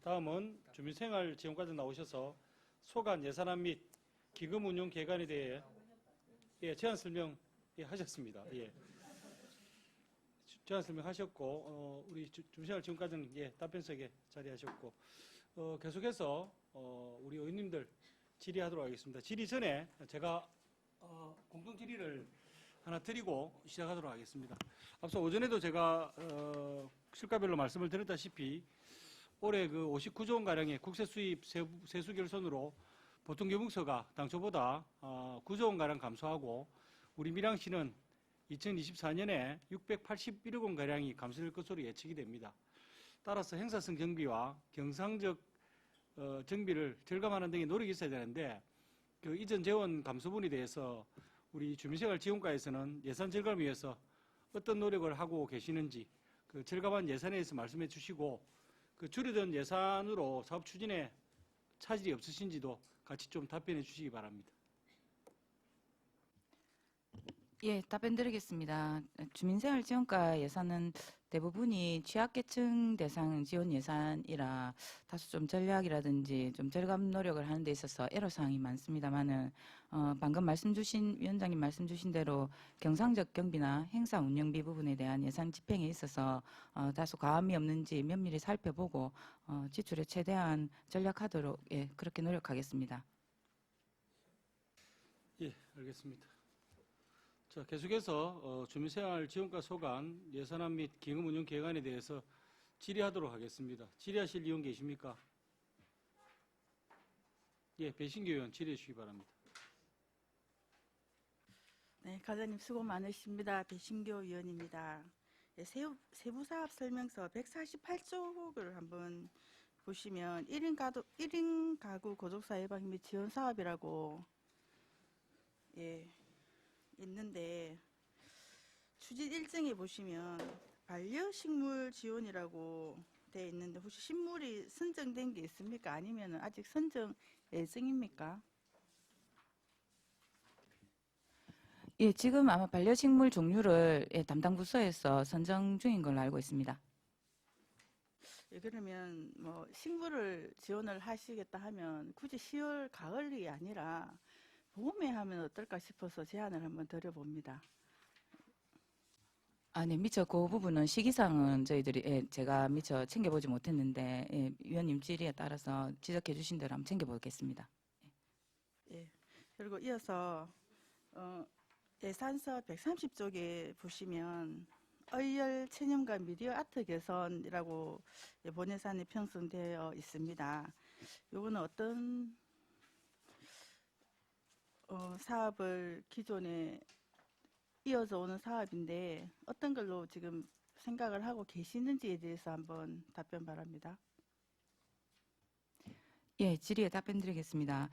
다음은 주민생활지원과장 나오셔서 소관 예산안 및 기금 운용 개관에 대해 제안 설명 하셨습니다. 제안 설명하셨고 우리 주민생활지원과장 답변석에 자리하셨고 계속해서 우리 의원님들 질의하도록 하겠습니다. 질의 전에 제가 공동 질의를 하나 드리고 시작하도록 하겠습니다. 앞서 오전에도 제가 실과별로 말씀을 드렸다시피 올해 그 59조 원 가량의 국세 수입 세수 결손으로 보통교부서가 당초보다 9조 원 가량 감소하고 우리 밀양시는 2024년에 681억 원 가량이 감소될 것으로 예측이 됩니다. 따라서 행사성 정비와 경상적 정비를 절감하는 등의 노력이 있어야 되는데 그 이전 재원 감소분에 대해서 우리 주민생활지원과에서는 예산 절감을 위해서 어떤 노력을 하고 계시는지 그 절감한 예산에 대해서 말씀해 주시고 그 줄이던 예산으로 사업 추진에 차질이 없으신지도 같이 좀 답변해 주시기 바랍니다. 예, 답변 드리겠습니다. 주민생활지원과 예산은 대부분이 취약계층 대상 지원 예산이라 다소 좀 전략이라든지 좀 절감 노력을 하는 데 있어서 애로사항이 많습니다만은 방금 위원장님 말씀 주신 대로 경상적 경비나 행사 운영비 부분에 대한 예산 집행에 있어서 다소 과함이 없는지 면밀히 살펴보고 지출에 최대한 전략하도록 그렇게 노력하겠습니다. 예, 알겠습니다. 자, 계속해서 주민생활지원과 소관 예산안 및 기금 운용 개관에 대해서 질의하도록 하겠습니다. 질의하실 의원 계십니까? 예, 배신교 의원 질의해 주시기 바랍니다. 네, 과장님 수고 많으십니다. 배신교 의원입니다. 세부사업 설명서 148쪽을 한번 보시면 1인 가구 고독사 예방 및 지원 사업이라고 있는데 추진 일정에 보시면 반려식물 지원이라고 되어 있는데 혹시 식물이 선정된 게 있습니까? 아니면 아직 선정 예정입니까? 예, 지금 아마 반려식물 종류를 담당 부서에서 선정 중인 걸로 알고 있습니다. 예, 그러면 뭐 식물을 지원을 하시겠다 하면 굳이 10월 가을이 아니라 봄에 하면 어떨까 싶어서 제안을 한번 드려봅니다. 네, 미처 그 부분은 시기상은 저희들이 제가 미처 챙겨보지 못했는데 위원님 질의에 따라서 지적해 주신 대로 한번 챙겨보겠습니다. 예. 그리고 이어서 예산서 130쪽에 보시면 의열 체념과 미디어 아트 개선이라고 본 예산이 편성되어 있습니다. 요거는 어떤 사업을 기존에 이어져 오는 사업인데 어떤 걸로 지금 생각을 하고 계시는지에 대해서 한번 답변 바랍니다. 예, 질의에 답변 드리겠습니다.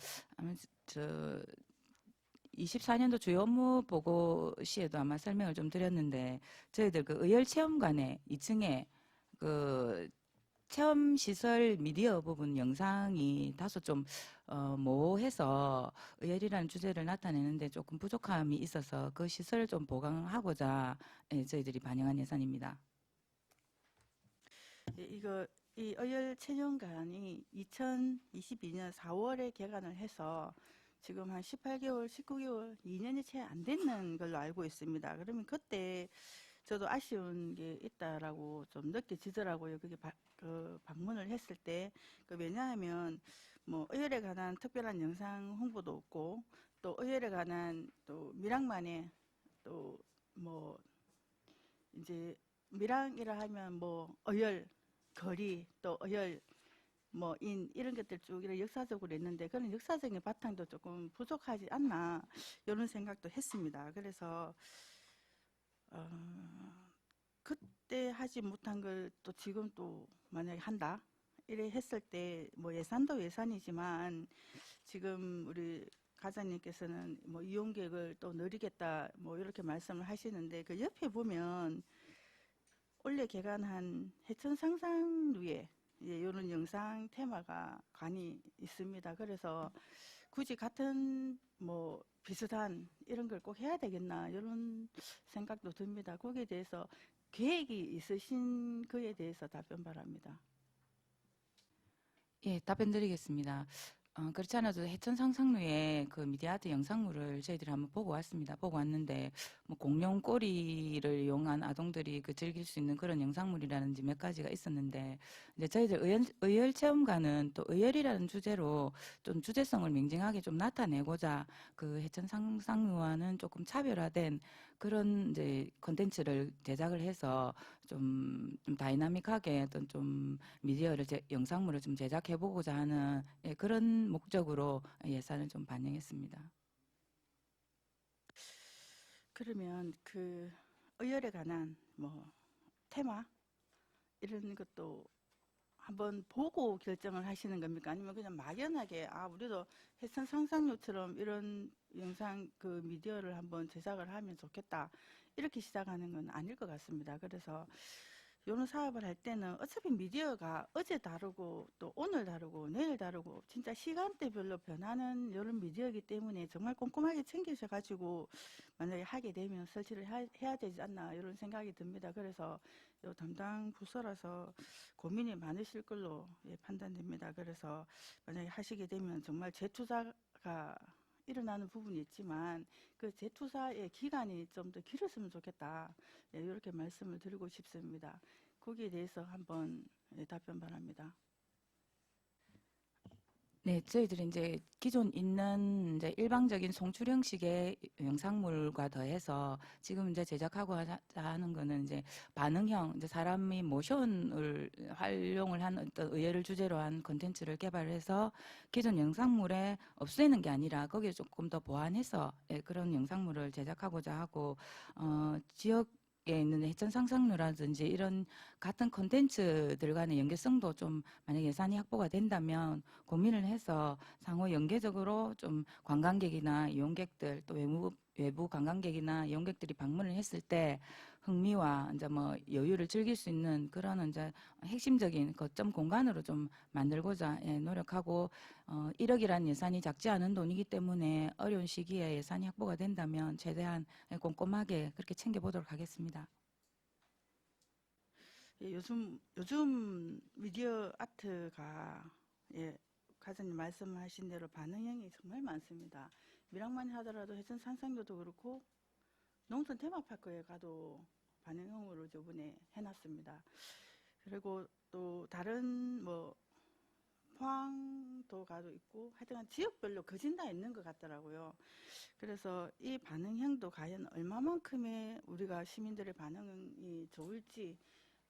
24년도 주요 업무 보고 시에도 아마 설명을 좀 드렸는데 저희들 그 의열체험관에 2층에 그 체험시설 미디어 부분 영상이 다소 좀 모호해서 의열이라는 주제를 나타내는데 조금 부족함이 있어서 그 시설을 좀 보강하고자 저희들이 반영한 예산입니다. 이 의열 체험관이 2022년 4월에 개관을 해서 지금 한 18개월, 19개월, 2년이 채 안 됐는 걸로 알고 있습니다. 그러면 그때 저도 아쉬운 게 있다라고 좀 느껴지더라고요. 그게 방문을 했을 때. 왜냐하면 뭐 의열에 관한 특별한 영상 홍보도 없고 또 의열에 관한 또 밀양만의 또 뭐 이제 밀양이라 하면 뭐 의열 거리 또 의열 뭐 이런 것들 쭉 이런 역사적으로 했는데 그런 역사적인 바탕도 조금 부족하지 않나 이런 생각도 했습니다. 그래서 그때 하지 못한 걸 또 지금 또 만약에 한다 이래 했을 때 뭐 예산도 예산이지만 지금 우리 과장님께서는 뭐 이용 계획을 또 늘리겠다 뭐 이렇게 말씀을 하시는데 그 옆에 보면 올해 개관한 해천 상상루에 이런 영상 테마가 관이 있습니다. 그래서 굳이 같은 뭐 비슷한 이런 걸 꼭 해야 되겠나 이런 생각도 듭니다. 거기에 대해서 계획이 있으신 거에 대해서 답변 바랍니다. 예, 답변 드리겠습니다. 그렇지 않아도 해천 상상루의 그 미디어아트 영상물을 저희들이 한번 보고 왔습니다. 보고 왔는데, 뭐 공룡 꼬리를 이용한 아동들이 그 즐길 수 있는 그런 영상물이라든지 몇 가지가 있었는데, 이제 저희들 의열 체험관은 또 의열이라는 주제로 좀 주제성을 맹징하게 좀 나타내고자 그 해천 상상루와는 조금 차별화된 그런 이제 콘텐츠를 제작을 해서 좀 다이나믹하게 어떤 좀 미디어를 영상물을 좀 제작해 보고자 하는 예, 그런 목적으로 예산을 좀 반영했습니다. 그러면 그 의열에 관한 뭐 테마 이런 것도 한번 보고 결정을 하시는 겁니까? 아니면 그냥 막연하게 우리도 해천 상상료처럼 이런 영상 그 미디어를 한번 제작을 하면 좋겠다 이렇게 시작하는 건 아닐 것 같습니다. 그래서 이런 사업을 할 때는 어차피 미디어가 어제 다르고 또 오늘 다르고 내일 다르고 진짜 시간대별로 변하는 이런 미디어이기 때문에 정말 꼼꼼하게 챙기셔가지고 만약에 하게 되면 설치를 해야 되지 않나 이런 생각이 듭니다. 그래서 요 담당 부서라서 고민이 많으실 걸로 판단됩니다. 그래서 만약에 하시게 되면 정말 재투자가 일어나는 부분이 있지만 그 재투자의 기간이 좀 더 길었으면 좋겠다. 이렇게 말씀을 드리고 싶습니다. 거기에 대해서 한번 답변 바랍니다. 네, 저희들이 이제 기존 있는 이제 일방적인 송출 형식의 영상물과 더해서 지금 이제 제작하고 하는 거는 이제 반응형, 이제 사람이 모션을 활용을 한 어떤 의외를 주제로 한 콘텐츠를 개발해서 기존 영상물에 없애는 게 아니라 거기에 조금 더 보완해서 그런 영상물을 제작하고자 하고, 지역 에 있는 해천 상상로라든지 이런 같은 콘텐츠들 간의 연계성도 좀 만약 예산이 확보가 된다면 고민을 해서 상호 연계적으로 좀 관광객이나 이용객들 또 외부 관광객이나 이용객들이 방문을 했을 때 흥미와 이제 뭐 여유를 즐길 수 있는 그런 이제 핵심적인 거점 공간으로 좀 만들고자 노력하고 1억이라는 예산이 작지 않은 돈이기 때문에 어려운 시기에 예산이 확보가 된다면 최대한 꼼꼼하게 그렇게 챙겨보도록 하겠습니다. 요즘 미디어 아트가 과장님 말씀하신 대로 반응형이 정말 많습니다. 미랑만 하더라도 해천 상상교도 그렇고 농촌 테마파크에 가도 반응형으로 저번에 해놨습니다. 그리고 또 다른 뭐 포항도 가도 있고 하여튼 지역별로 거진 다 있는 것 같더라고요. 그래서 이 반응형도 과연 얼마만큼의 우리가 시민들의 반응이 좋을지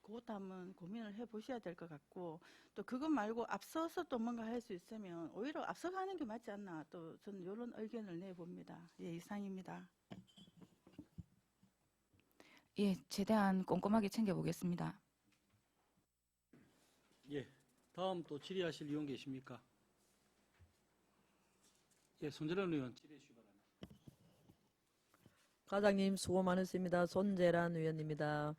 그것도 한번 고민을 해보셔야 될 것 같고, 또 그것 말고 앞서서 또 뭔가 할 수 있으면 오히려 앞서가는 게 맞지 않나, 또 저는 이런 의견을 내봅니다. 이상입니다. 예, 최대한 꼼꼼하게 챙겨보겠습니다. 예, 다음 또 질의하실 의원 계십니까? 예, 손재란 의원 질의해 주시기 바랍니다. 과장님 수고 많으십니다. 손재란 의원입니다.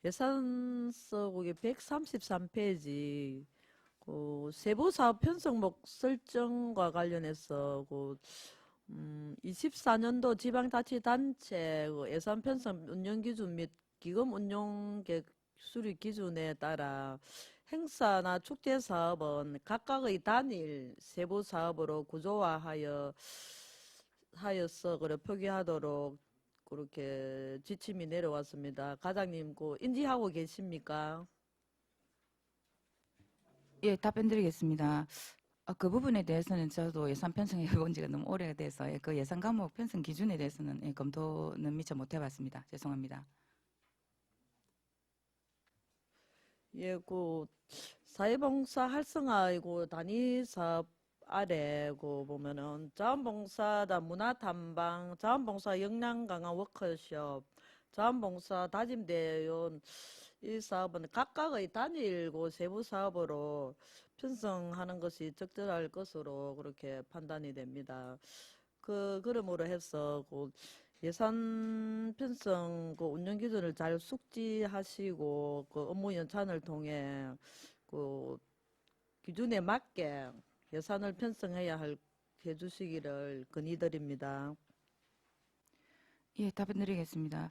예산서 133페이지 세부사업 편성목 설정과 관련해서 24년도 지방자치단체 예산 편성 운영기준 및 기금 운용계획 수립 기준에 따라 행사나 축제사업은 각각의 단일 세부사업으로 구조화하여서 표기하도록 그렇게 지침이 내려왔습니다. 과장님, 인지하고 계십니까? 예, 답변 드리겠습니다. 그 부분에 대해서는 저도 예산 편성해 본 지가 너무 오래가 돼서 그 예산 과목 편성 기준에 대해서는 검토는 미처 못 해봤습니다. 죄송합니다. 예, 사회봉사 활성화이고 단위사업 아래 보면은 자원봉사다 문화탐방, 자원봉사 역량 강화 워크숍, 자원봉사 다짐대원 이 사업은 각각의 단일 세부 사업으로 편성하는 것이 적절할 것으로 그렇게 판단이 됩니다. 그러므로 해서 예산 편성 운영 기준을 잘 숙지하시고 업무 연찬을 통해 기준에 맞게 예산을 편성해야 해주시기를 건의드립니다. 예, 답변 드리겠습니다.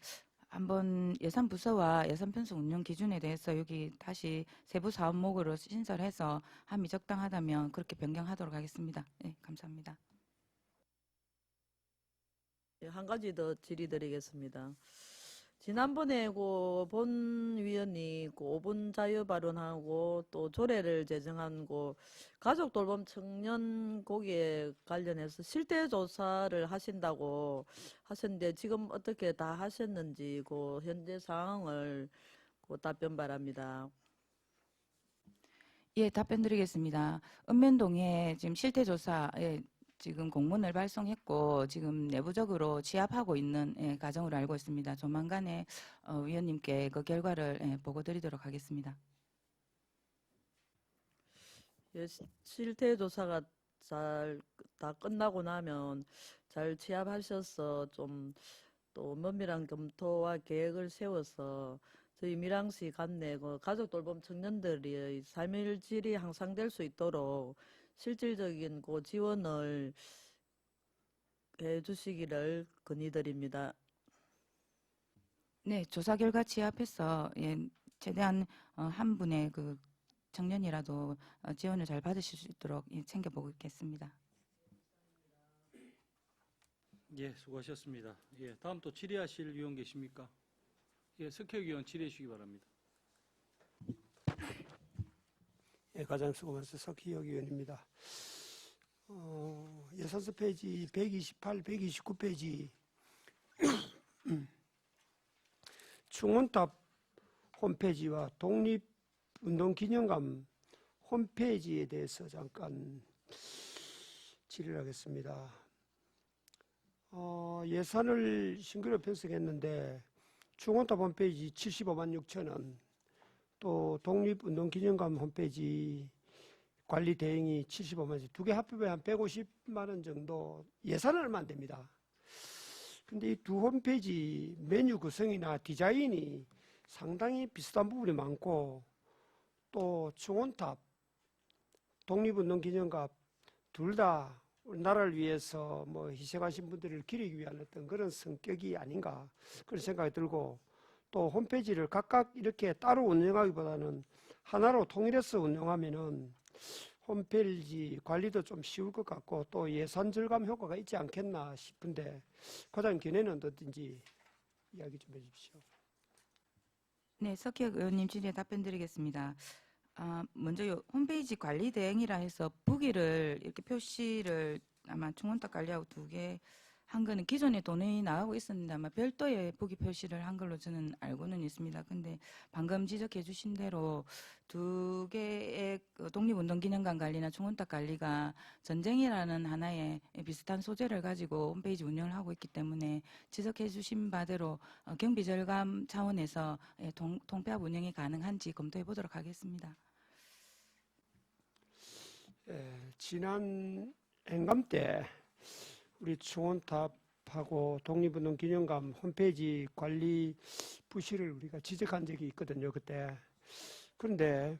한번 예산 부서와 예산 편성 운영 기준에 대해서 여기 다시 세부 사업목으로 신설해서 함이 적당하다면 그렇게 변경하도록 하겠습니다. 네, 감사합니다. 예, 한 가지 더 질의드리겠습니다. 지난번에 본 위원이 5분 자유 발언하고 또 조례를 제정한 가족 돌봄 청년 거기에 관련해서 실태 조사를 하신다고 하셨는데 지금 어떻게 다 하셨는지 현재 상황을 답변 바랍니다. 예, 답변 드리겠습니다. 읍면동에 지금 실태조사에 지금 공문을 발송했고 지금 내부적으로 취합하고 있는 과정으로 알고 있습니다. 조만간에 위원님께 그 결과를 보고 드리도록 하겠습니다. 예, 실태 조사가 잘 다 끝나고 나면 잘 취합하셔서 좀 또 면밀한 검토와 계획을 세워서 저희 밀양시 관내 가족 돌봄 청년들의 삶의 질이 향상될 수 있도록 실질적인 지원을 해주시기를 건의드립니다. 네, 조사 결과 취합해서 최대한 한 분의 그 청년이라도 지원을 잘 받으실 수 있도록 챙겨보고 있겠습니다. 예, 수고하셨습니다. 예, 다음 또 질의하실 위원 계십니까? 예, 석혁 의원 질의해 주시기 바랍니다. 예, 가장 수고 많으신 석희혁 의원입니다. 예산서 페이지 128, 129페이지 충원탑 홈페이지와 독립운동기념관 홈페이지에 대해서 잠깐 질의를 하겠습니다. 예산을 신규로 편성했는데 충원탑 홈페이지 75만 6천 원, 또 독립운동기념관 홈페이지 관리 대행이 75만 원, 두 개 합해서 한 150만 원 정도, 예산은 얼마 안 됩니다. 근데 이 두 홈페이지 메뉴 구성이나 디자인이 상당히 비슷한 부분이 많고, 또 충원탑, 독립운동기념관 둘 다 나라를 위해서 희생하신 분들을 기리기 위한 어떤 그런 성격이 아닌가 그런 생각이 들고, 또 홈페이지를 각각 이렇게 따로 운영하기보다는 하나로 통일해서 운영하면은 홈페이지 관리도 좀 쉬울 것 같고 또 예산 절감 효과가 있지 않겠나 싶은데, 과장님 견해는 어떤지 이야기 좀 해주십시오. 네, 석혁 의원님 질의에 답변 드리겠습니다. 먼저 홈페이지 관리 대행이라 해서 부기를 이렇게 표시를 아마 충원탑 관리하고 두 개 한 거는 기존에 돈이 나가고 있었는데 아마 별도의 부기 표시를 한 걸로 저는 알고는 있습니다. 근데 방금 지적해 주신 대로 두 개의 독립운동기념관 관리나 충원탑 관리가 전쟁이라는 하나의 비슷한 소재를 가지고 홈페이지 운영을 하고 있기 때문에 지적해 주신 바대로 경비 절감 차원에서 통폐합 운영이 가능한지 검토해 보도록 하겠습니다. 지난 행감 때 우리 충원탑하고 독립운동기념관 홈페이지 관리 부실을 우리가 지적한 적이 있거든요, 그때. 그런데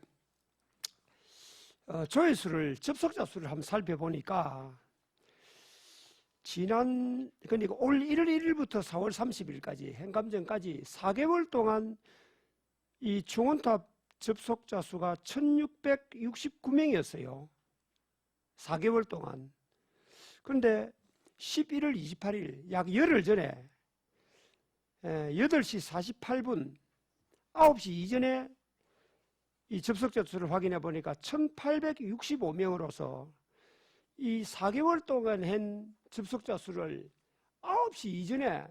조회수를, 접속자 수를 한번 살펴보니까 그러니까 올 1월 1일부터 4월 30일까지 행감 전까지 4개월 동안 이 충원탑 접속자 수가 1669명이었어요. 4개월 동안. 그런데 11월 28일, 약 열흘 전에 8시 48분, 9시 이전에 이 접속자 수를 확인해 보니까 1865명으로서 이 4개월 동안 한 접속자 수를 9시 이전에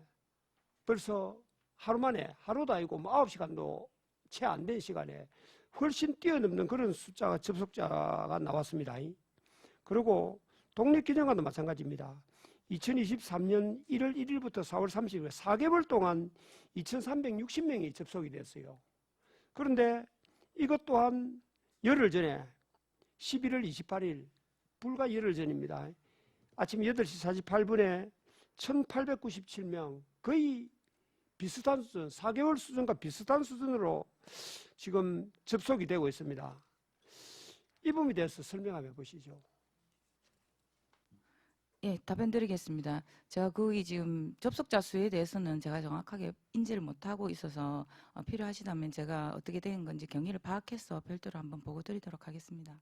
벌써 하루 만에, 하루도 아니고 9시간도 채 안 된 시간에 훨씬 뛰어넘는 그런 숫자가 접속자가 나왔습니다. 그리고 독립기념관도 마찬가지입니다. 2023년 1월 1일부터 4월 30일 4개월 동안 2360명이 접속이 됐어요. 그런데 이것 또한 열흘 전에 11월 28일, 불과 열흘 전입니다. 아침 8시 48분에 1897명, 거의 비슷한 수준, 4개월 수준과 비슷한 수준으로 지금 접속이 되고 있습니다. 이 부분에 대해서 설명 한번 해보시죠. 예, 답변 드리겠습니다. 제가 거기 지금 접속자 수에 대해서는 제가 정확하게 인지를 못하고 있어서 필요하시다면 제가 어떻게 된 건지 경위를 파악해서 별도로 한번 보고 드리도록 하겠습니다.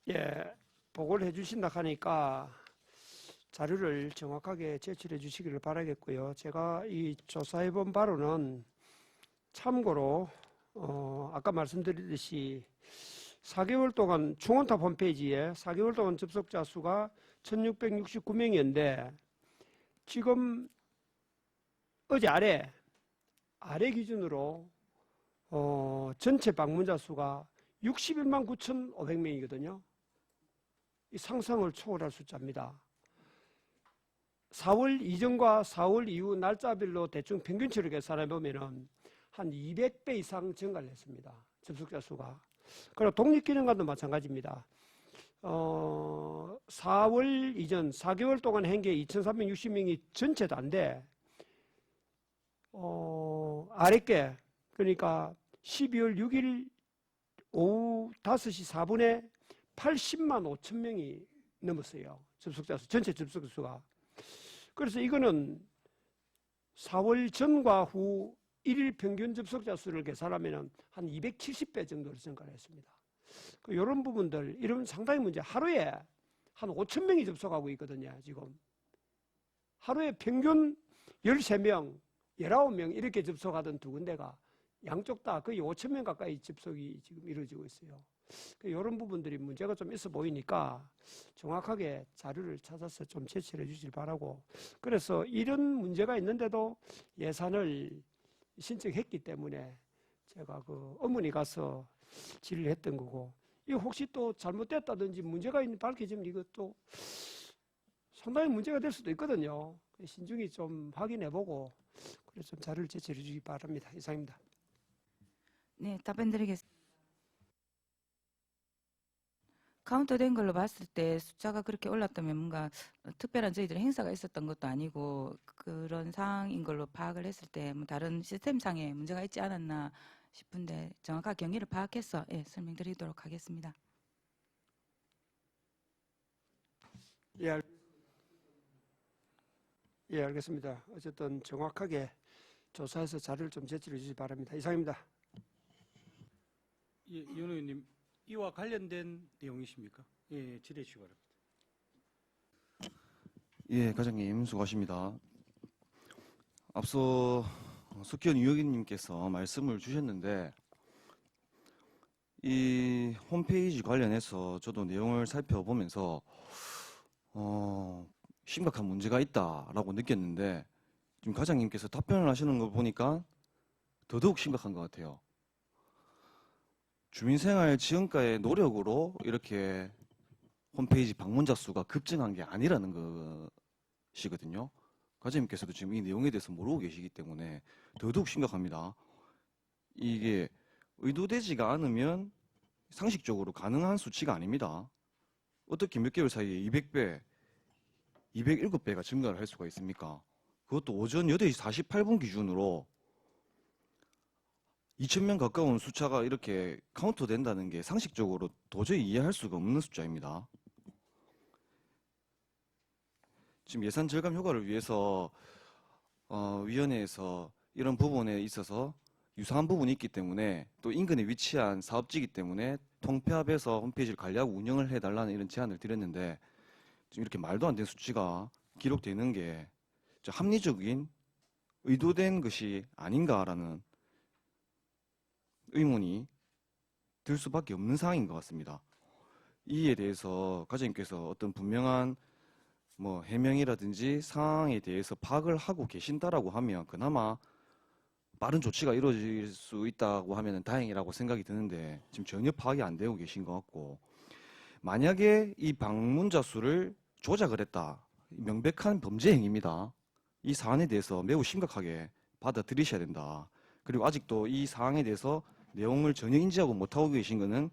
예, 보고를 해주신다 하니까 자료를 정확하게 제출해 주시기를 바라겠고요. 제가 이 조사해 본 바로는 참고로 아까 말씀드렸듯이 4개월 동안 중원탑 홈페이지에 4개월 동안 접속자 수가 1669명이었는데 지금 어제 아래 기준으로 전체 방문자 수가 61만 9,500명이거든요. 이 상상을 초월할 숫자입니다. 4월 이전과 4월 이후 날짜별로 대충 평균치를 계산해 보면은 한 200배 이상 증가를 했습니다. 접속자 수가. 그리고 독립기념관도 마찬가지입니다. 4월 이전 4개월 동안 한 게 2,360명이 전체 다인데 아랫게 그러니까 12월 6일 오후 5시 4분에 80만 5천 명이 넘었어요. 접속자 수, 전체 접속자 수가. 그래서 이거는 4월 전과 후 1일 평균 접속자 수를 계산하면 한 270배 정도로 증가를 했습니다. 이런 부분들, 이런 상당히 문제. 하루에 한 5천 명이 접속하고 있거든요, 지금. 하루에 평균 13명, 19명 이렇게 접속하던 두 군데가 양쪽 다 거의 5천 명 가까이 접속이 지금 이루어지고 있어요. 이런 부분들이 문제가 좀 있어 보이니까 정확하게 자료를 찾아서 좀 제출해 주길 바라고. 그래서 이런 문제가 있는데도 예산을 신청했기 때문에 제가 그 어머니 가서 질의를 했던 거고, 이거 혹시 또 잘못됐다든지 문제가 있는 밝혀지면 이것도 상당히 문제가 될 수도 있거든요. 신중히 좀 확인해보고 그래서 좀 자료를 제출해 주기 바랍니다. 이상입니다. 네, 답변 드리겠습니다. 카운트된 걸로 봤을 때 숫자가 그렇게 올랐다면 뭔가 특별한 저희들의 행사가 있었던 것도 아니고 그런 상황인 걸로 파악을 했을 때 뭐 다른 시스템상에 문제가 있지 않았나 싶은데 정확하게 경위를 파악해서 설명드리도록 하겠습니다. 예, 알겠습니다. 어쨌든 정확하게 조사해서 자료를 좀 제출해 주시기 바랍니다. 이상입니다. 예, 이원 의원님, 이와 관련된 내용이십니까? 예, 질의해 주시기 바랍니다. 예, 과장님 수고하십니다. 앞서 숙현 위원님께서 말씀을 주셨는데 이 홈페이지 관련해서 저도 내용을 살펴보면서 심각한 문제가 있다라고 느꼈는데 지금 과장님께서 답변을 하시는 거 보니까 더더욱 심각한 것 같아요. 주민생활지원과의 노력으로 이렇게 홈페이지 방문자 수가 급증한 게 아니라는 것이거든요. 과장님께서도 지금 이 내용에 대해서 모르고 계시기 때문에 더더욱 심각합니다. 이게 의도되지가 않으면 상식적으로 가능한 수치가 아닙니다. 어떻게 몇 개월 사이에 200배, 207배가 증가를 할 수가 있습니까? 그것도 오전 8시 48분 기준으로 2,000명 가까운 숫자가 이렇게 카운트 된다는 게 상식적으로 도저히 이해할 수가 없는 숫자입니다. 지금 예산 절감 효과를 위해서 위원회에서 이런 부분에 있어서 유사한 부분이 있기 때문에 또 인근에 위치한 사업지이기 때문에 통폐합해서 홈페이지를 관리하고 운영을 해달라는 이런 제안을 드렸는데 지금 이렇게 말도 안 되는 수치가 기록되는 게 합리적인 의도된 것이 아닌가라는 의문이 들 수밖에 없는 상황인 것 같습니다. 이에 대해서 과장님께서 어떤 분명한 해명이라든지 상황에 대해서 파악을 하고 계신다라고 하면 그나마 빠른 조치가 이루어질 수 있다고 하면 다행이라고 생각이 드는데 지금 전혀 파악이 안 되고 계신 것 같고, 만약에 이 방문자 수를 조작을 했다, 명백한 범죄 행위입니다. 이 사안에 대해서 매우 심각하게 받아들이셔야 된다. 그리고 아직도 이 사항에 대해서 내용을 전혀 인지하고 못하고 계신 것은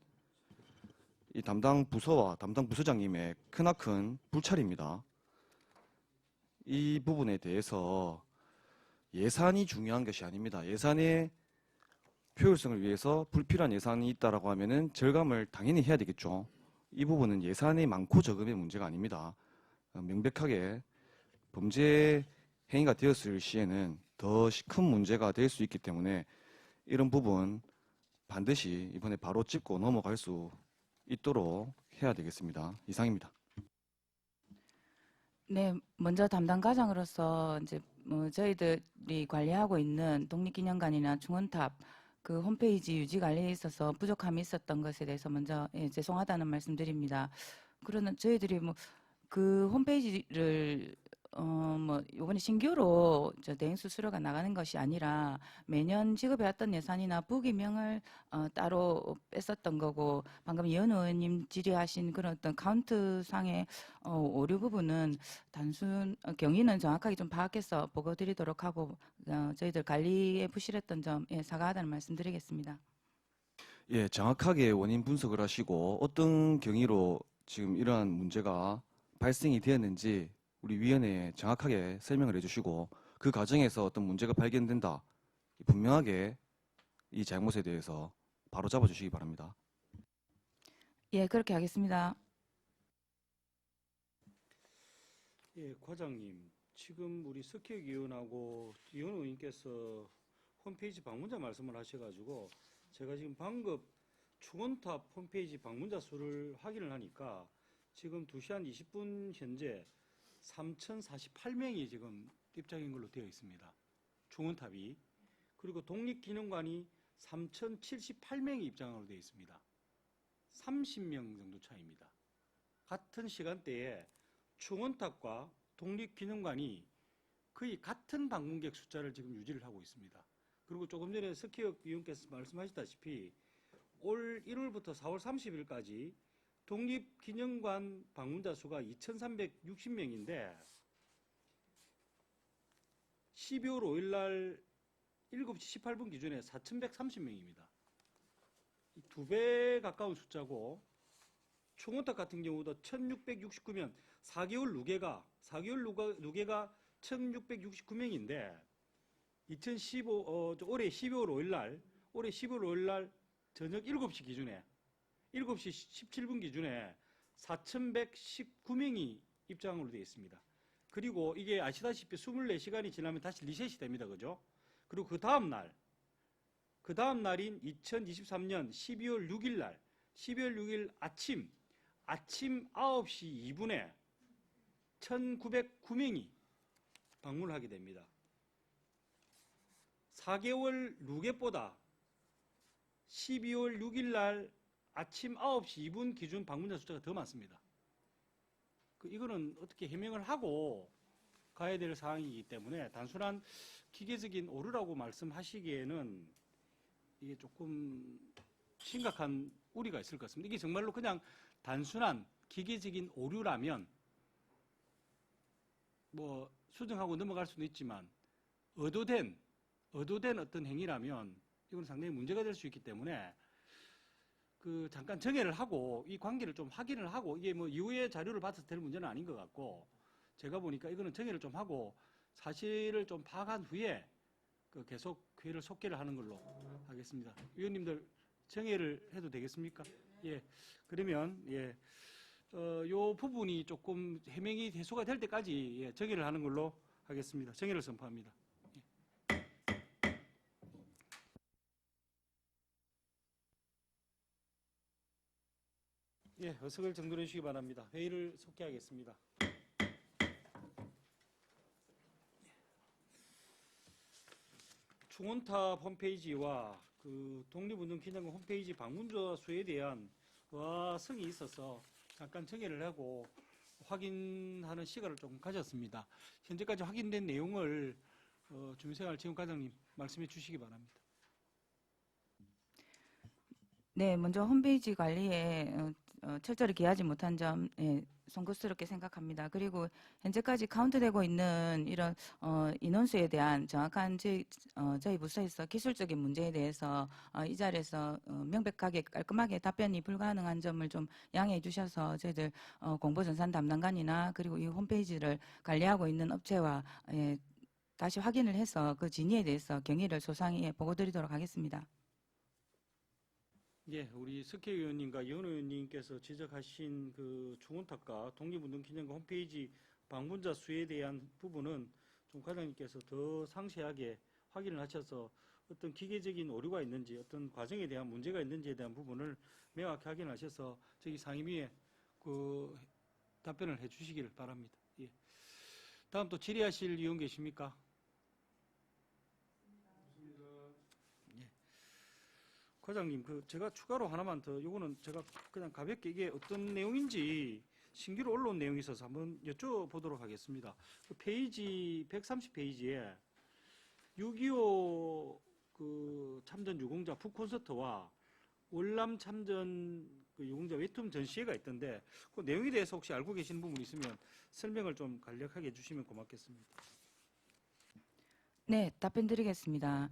이 담당 부서와 담당 부서장님의 크나큰 불찰입니다. 이 부분에 대해서 예산이 중요한 것이 아닙니다. 예산의 효율성을 위해서 불필요한 예산이 있다라고 하면은 절감을 당연히 해야 되겠죠. 이 부분은 예산이 많고 적음의 문제가 아닙니다. 명백하게 범죄 행위가 되었을 시에는 더 큰 문제가 될 수 있기 때문에 이런 부분 반드시 이번에 바로 짚고 넘어갈 수 있도록 해야 되겠습니다. 이상입니다. 네, 먼저 담당 과장으로서 이제 뭐 저희들이 관리하고 있는 독립기념관이나 중원탑 그 홈페이지 유지 관리에 있어서 부족함이 있었던 것에 대해서 먼저 죄송하다는 말씀드립니다. 그러나 저희들이 뭐 그 홈페이지를 뭐 이번에 신규로 대행 수수료가 나가는 것이 아니라 매년 지급해왔던 예산이나 부기명을 따로 뺐었던 거고, 방금 이현 의원님 질의하신 그런 어떤 카운트상의 오류 부분은 단순 경위는 정확하게 좀 파악해서 보고드리도록 하고 저희들 관리에 부실했던 점 사과하다는 말씀드리겠습니다. 예, 정확하게 원인 분석을 하시고 어떤 경위로 지금 이러한 문제가 발생이 되었는지 우리 위원회에 정확하게 설명을 해주시고 그 과정에서 어떤 문제가 발견된다, 분명하게 이 잘못에 대해서 바로 잡아주시기 바랍니다. 예, 그렇게 하겠습니다. 예, 과장님, 지금 우리 석혜위원하고 이현 의원님께서 홈페이지 방문자 말씀을 하셔가지고 제가 지금 방금 중원탑 홈페이지 방문자 수를 확인을 하니까 지금 2시 한 20분 현재 3,048명이 지금 입장인 걸로 되어 있습니다. 중원탑이. 그리고 독립기념관이 3,078명이 입장으로 되어 있습니다. 30명 정도 차이입니다. 같은 시간대에 중원탑과 독립기념관이 거의 같은 방문객 숫자를 지금 유지를 하고 있습니다. 그리고 조금 전에 석희혁 위원께서 말씀하셨다시피 올 1월부터 4월 30일까지 독립기념관 방문자 수가 2,360명인데 12월 5일 날 7시 18분 기준에 4,130명입니다. 2배 가까운 숫자고, 총원탑 같은 경우도 1,669명, 4개월 누계가 1,669명인데 올해 12월 5일 날 저녁 7시 기준에 7시 17분 기준에 4,119명이 입장으로 되어 있습니다. 그리고 이게 아시다시피 24시간이 지나면 다시 리셋이 됩니다. 그죠? 그리고 그 다음 날인 2023년 12월 6일 날, 12월 6일 아침 9시 2분에 1,909명이 방문을 하게 됩니다. 4개월 누계보다 12월 6일 날 아침 9시 2분 기준 방문자 숫자가 더 많습니다. 이거는 어떻게 해명을 하고 가야 될 사항이기 때문에 단순한 기계적인 오류라고 말씀하시기에는 이게 조금 심각한 우려가 있을 것 같습니다. 이게 정말로 그냥 단순한 기계적인 오류라면 뭐 수정하고 넘어갈 수는 있지만 의도된 어떤 행위라면 이건 상당히 문제가 될 수 있기 때문에 잠깐 정회를 하고 이 관계를 좀 확인을 하고, 이게 뭐 이후에 자료를 받아서 될 문제는 아닌 것 같고, 제가 보니까 이거는 정회를 좀 하고 사실을 좀 파악한 후에 계속 회의를 속개를 하는 걸로 하겠습니다. 위원님들 정회를 해도 되겠습니까? 예. 그러면 요 부분이 조금 해명이 해소가 될 때까지 정회를 하는 걸로 하겠습니다. 정회를 선포합니다. 예, 의석을 정돈해 주시기 바랍니다. 회의를 속개하겠습니다. 중원탑 홈페이지와 독립운동기념관 홈페이지 방문자 수에 대한 의아성이 있어서 잠깐 정회를 하고 확인하는 시간을 좀 가졌습니다. 현재까지 확인된 내용을 주민생활지원과장님 말씀해 주시기 바랍니다. 네, 먼저 홈페이지 관리에 철저히 기하지 못한 점 송구스럽게 생각합니다. 그리고 현재까지 카운트되고 있는 이런 인원수에 대한 정확한 저희 부서에서 기술적인 문제에 대해서 이 자리에서 명백하게 깔끔하게 답변이 불가능한 점을 좀 양해해 주셔서 저희들 공보전산 담당관이나 그리고 이 홈페이지를 관리하고 있는 업체와 다시 확인을 해서 그 진위에 대해서 경위를 소상히 보고드리도록 하겠습니다. 예, 우리 석혜 의원님과 이현 의원님께서 지적하신 그 중원탑과 독립운동기념관 홈페이지 방문자 수에 대한 부분은 좀 과장님께서 더 상세하게 확인을 하셔서 어떤 기계적인 오류가 있는지 어떤 과정에 대한 문제가 있는지에 대한 부분을 명확히 확인하셔서 저기 상임위에 그 답변을 해 주시기를 바랍니다. 예. 다음 또 질의하실 의원 계십니까? 과장님, 그 제가 추가로 하나만 더, 요거는 제가 그냥 가볍게 이게 어떤 내용인지 신규로 올라온 내용이 있어서 한번 여쭤보도록 하겠습니다. 그 페이지 130페이지에 6.25 그 참전 유공자 북콘서트와 월남 참전 그 유공자 웹툰 전시회가 있던데 그 내용에 대해서 혹시 알고 계시는 부분이 있으면 설명을 좀 간략하게 해주시면 고맙겠습니다. 네, 답변 드리겠습니다.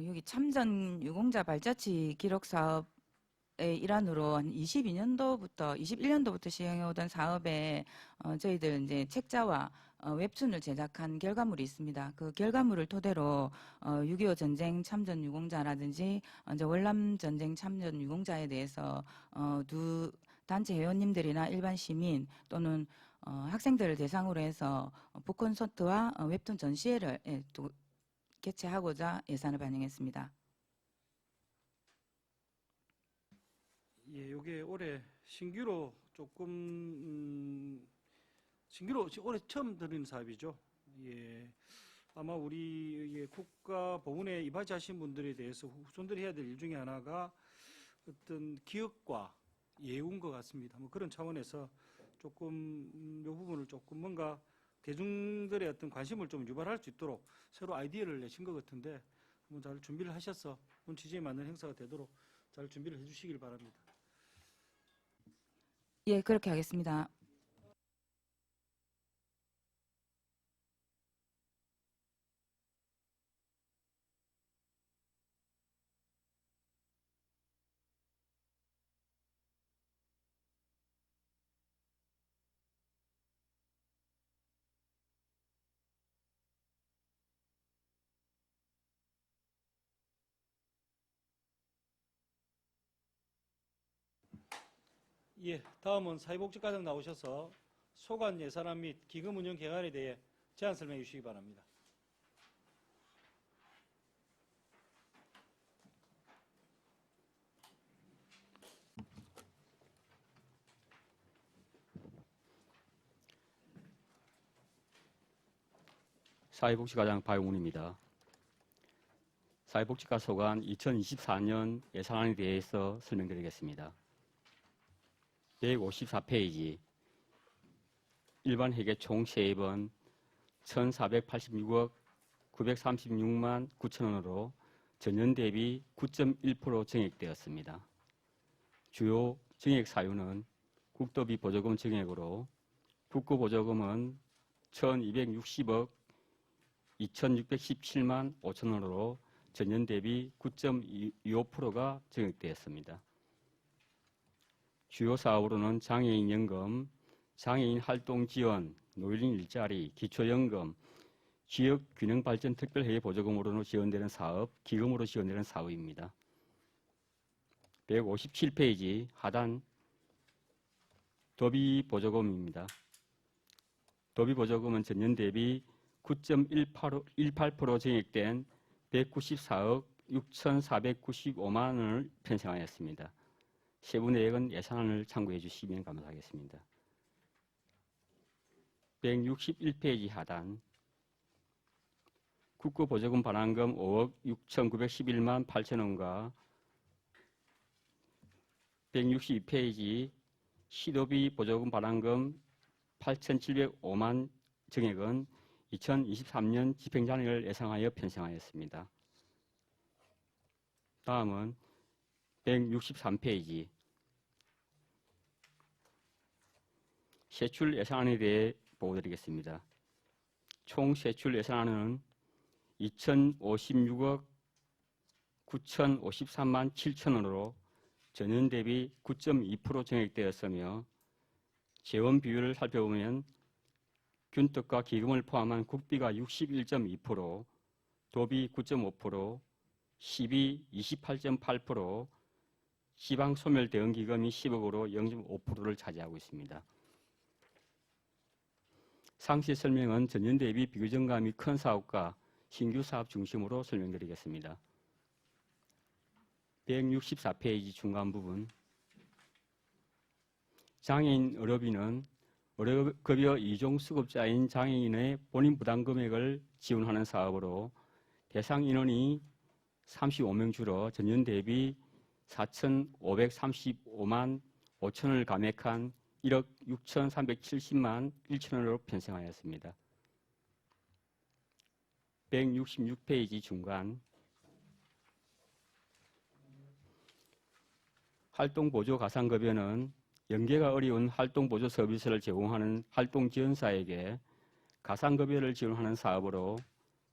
여기 참전 유공자 발자취 기록 사업의 일환으로 한 21년도부터 시행해오던 사업에 저희들 이제 책자와 웹툰을 제작한 결과물이 있습니다. 그 결과물을 토대로 6.25 전쟁 참전 유공자라든지 이제 월남 전쟁 참전 유공자에 대해서 두 단체 회원님들이나 일반 시민 또는 학생들을 대상으로 해서 북콘서트와 웹툰 전시회를 또 개최하고자 예산을 반영했습니다. 예, 요게 올해 신규로 신규로 올해 처음 드리는 사업이죠. 예, 아마 우리 국가보훈에 입하하신 분들에 대해서 후손들이 해야 될 일 중에 하나가 어떤 기억과 예우인 것 같습니다. 뭐 그런 차원에서 조금 요 부분을 조금 뭔가 대중들의 어떤 관심을 좀 유발할 수 있도록 새로 아이디어를 내신 것 같은데 한번 잘 준비를 하셔서 본 취지에 맞는 행사가 되도록 잘 준비를 해주시길 바랍니다. 예, 그렇게 하겠습니다. 예, 다음은 사회복지과장 나오셔서 소관 예산안 및 기금 운영 개관에 대해 제안 설명해 주시기 바랍니다. 사회복지과장 박용훈입니다. 사회복지과 소관 2024년 예산안에 대해서 설명드리겠습니다. 154페이지 일반 회계 총 세입은 1,486억 936만 9천원으로 전년 대비 9.1% 증액되었습니다. 주요 증액 사유는 국도비 보조금 증액으로 국고보조금은 1,260억 2,617만 5천원으로 전년 대비 9.25%가 증액되었습니다. 주요 사업으로는 장애인 연금, 장애인 활동 지원, 노인 일자리, 기초연금, 지역균형발전 특별회계 보조금으로 지원되는 사업, 기금으로 지원되는 사업입니다. 157페이지 하단 도비보조금입니다. 도비보조금은 전년 대비 9.18% 증액된 194억 6,495만 원을 편성하였습니다. 세부 내역은 예산안을 참고해 주시면 감사하겠습니다. 161페이지 하단 국고보조금 반환금 5억 6,911만 8천 원과 162페이지 시도비 보조금 반환금 8,705만 증액은 2023년 집행잔액을 예상하여 편성하였습니다. 다음은 163페이지 세출 예산안에 대해 보고드리겠습니다. 총 세출 예산안은 2,056억 9,053만 7천원으로 전년 대비 9.2% 증액되었으며 재원 비율을 살펴보면 균떡과 기금을 포함한 국비가 61.2%, 도비 9.5%, 시비 28.8%, 지방소멸대응기금이 10억으로 0.5%를 차지하고 있습니다. 상세 설명은 전년 대비 비교정감이 큰 사업과 신규 사업 중심으로 설명드리겠습니다. 164페이지 중간 부분. 장애인 의료비는 의료급여 2종 수급자인 장애인의 본인 부담 금액을 지원하는 사업으로 대상 인원이 35명 줄어 전년 대비 4,535만 5천원을 감액한 1억 6,370만 1천원으로 편성하였습니다. 166페이지 중간. 활동보조 가상급여는 연계가 어려운 활동보조 서비스를 제공하는 활동지원사에게 가상급여를 지원하는 사업으로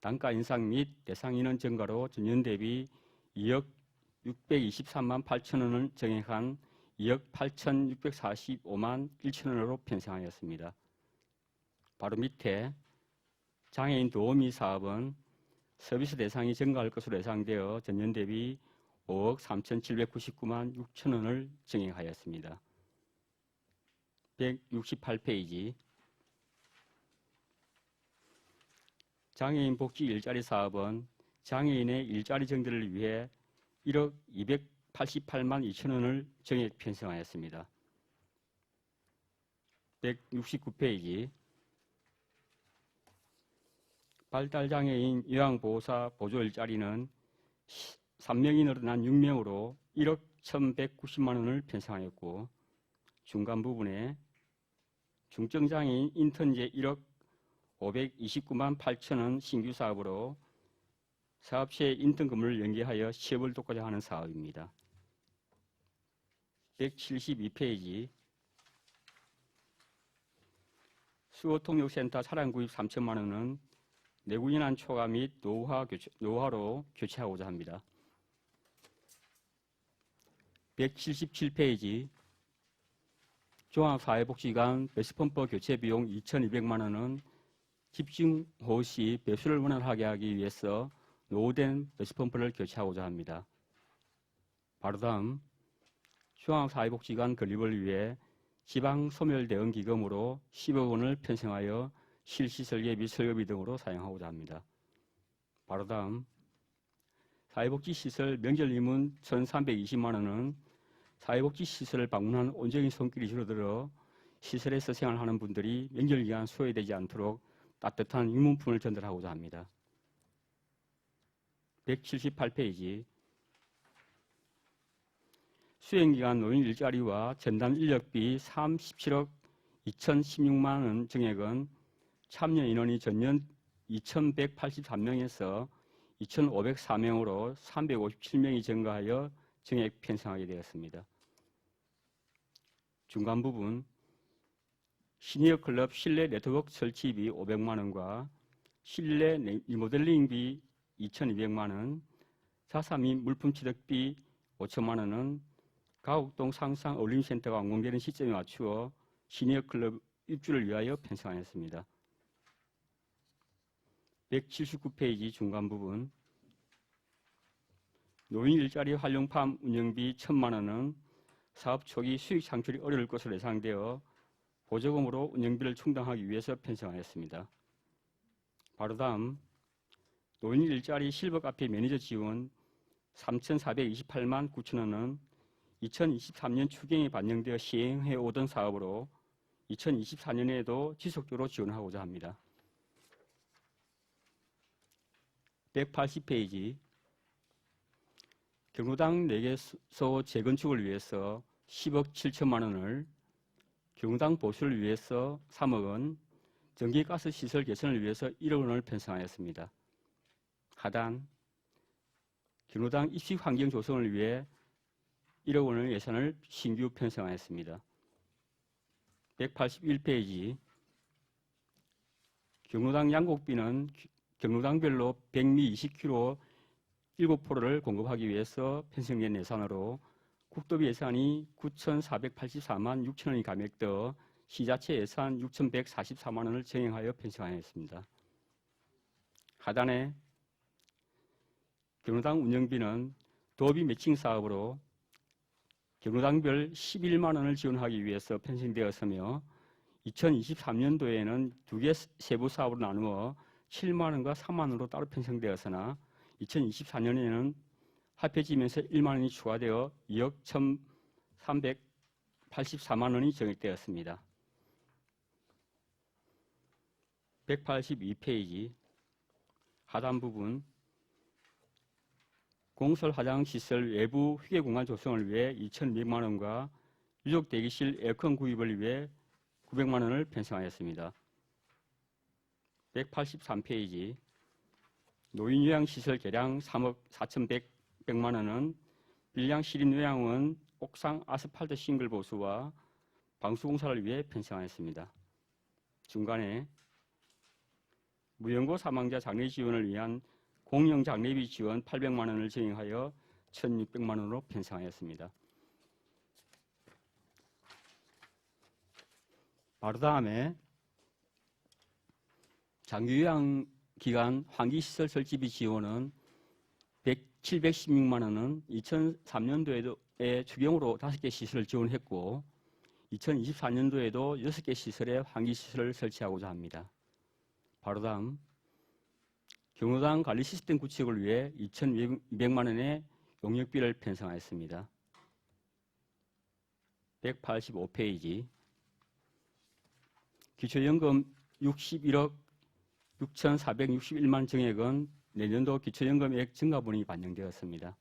단가 인상 및 대상 인원 증가로 전년 대비 2억 623만 8천원을 증액한 2억 8,645만 1천원으로 편성하였습니다. 바로 밑에 장애인 도우미 사업은 서비스 대상이 증가할 것으로 예상되어 전년 대비 5억 3,799만 6천원을 증액하였습니다. 168페이지. 장애인 복지 일자리 사업은 장애인의 일자리 정대를 위해 1억 288만 2천원을 증액 편성하였습니다. 169페이지. 발달장애인 요양보호사 보조 일자리는 3명이 늘어난 6명으로 1억 1,190만 원을 편성하였고, 중간 부분에 중증장애인 인턴제 1억 529만 8천 원 신규 사업으로 사업체의 인턴 근무를 연계하여 취업을 돕고자 하는 사업입니다. 172페이지. 수어통역센터 차량 구입 3천만 원은 내구인한 초과 및 노후화로 교체하고자 합니다. 177페이지. 종합사회복지관 배수펌프 교체 비용 2,200만 원은 집중호우 시 배수를 원활하게 하기 위해서 노후된 배수펌프를 교체하고자 합니다. 바로 다음 종합사회복지관 건립을 위해 지방소멸대응기금으로 10억 원을 편성하여 실시 설계비, 설계비 등으로 사용하고자 합니다. 바로 다음 사회복지시설 명절이문 1,320만 원은 사회복지시설을 방문한 온정의 손길이 줄어들어 시설에서 생활하는 분들이 명절 기간 소외되지 않도록 따뜻한 유문품을 전달하고자 합니다. 178페이지. 수행기간 노인 일자리와 전담 인력비 37억 2,016만 원 증액은 참여 인원이 전년 2,183명에서 2,504명으로 357명이 증가하여 증액 편성하게 되었습니다. 중간 부분 시니어 클럽 실내 네트워크 설치비 500만 원과 실내 리모델링비 2,200만 원, 자사 및 물품 취득비 5천만 원은 가곡동 상상 어울림센터가 완공되는 시점에 맞추어 시니어 클럽 입주를 위하여 편성하였습니다. 179페이지 중간 부분 노인 일자리 활용팜 운영비 1,000만 원은 사업 초기 수익 창출이 어려울 것으로 예상되어 보조금으로 운영비를 충당하기 위해서 편성하였습니다. 바로 다음 노인 일자리 실버 카페 매니저 지원 3,428만 9천 원은 2023년 추경에 반영되어 시행해 오던 사업으로 2024년에도 지속적으로 지원하고자 합니다. 180페이지. 경로당 4개소 재건축을 위해서 10억 7천만 원을, 경로당 보수를 위해서 3억 원, 전기가스 시설 개선을 위해서 1억 원을 편성하였습니다. 하단 경로당 입식 환경 조성을 위해 1억 원의 예산을 신규 편성하였습니다. 181페이지. 경로당 양곡비는 경로당별로 백미 20km 7포로를 공급하기 위해서 편성된 예산으로 국도비 예산이 9,484만 6천 원이 감액되어 시자체 예산 6,144만 원을 증액하여 편성하였습니다. 하단에 경로당 운영비는 도비 매칭 사업으로 경로당별 11만 원을 지원하기 위해서 편성되었으며 2023년도에는 두 개 세부 사업으로 나누어 7만 원과 3만 원으로 따로 편성되었으나 2024년에는 합해지면서 1만 원이 추가되어 2억 1,384만 원이 정액되었습니다. 182페이지 하단 부분 공설 화장시설 외부 휴게 공간 조성을 위해 2,200만 원과 유족 대기실 에어컨 구입을 위해 900만 원을 편성하였습니다. 183페이지 노인요양시설 개량 3억 4,100만 원은 빌량 시립요양원 옥상 아스팔트 싱글 보수와 방수공사를 위해 편성하였습니다. 중간에 무연고 사망자 장례 지원을 위한 공영 장례비 지원 800만 원을 정액하여 1,600만 원으로 편성하였습니다. 바로 다음에 장기요양 기간 환기시설 설치비 지원은 716만 원은 2003년도에 추경으로 5개 시설을 지원했고 2024년도에도 6개 시설에 환기시설을 설치하고자 합니다. 바로 다음 경로당 관리 시스템 구축을 위해 2,200만 원의 용역비를 편성하였습니다. 185페이지 기초연금 61억 6,461만 정액은 내년도 기초연금액 증가분이 반영되었습니다.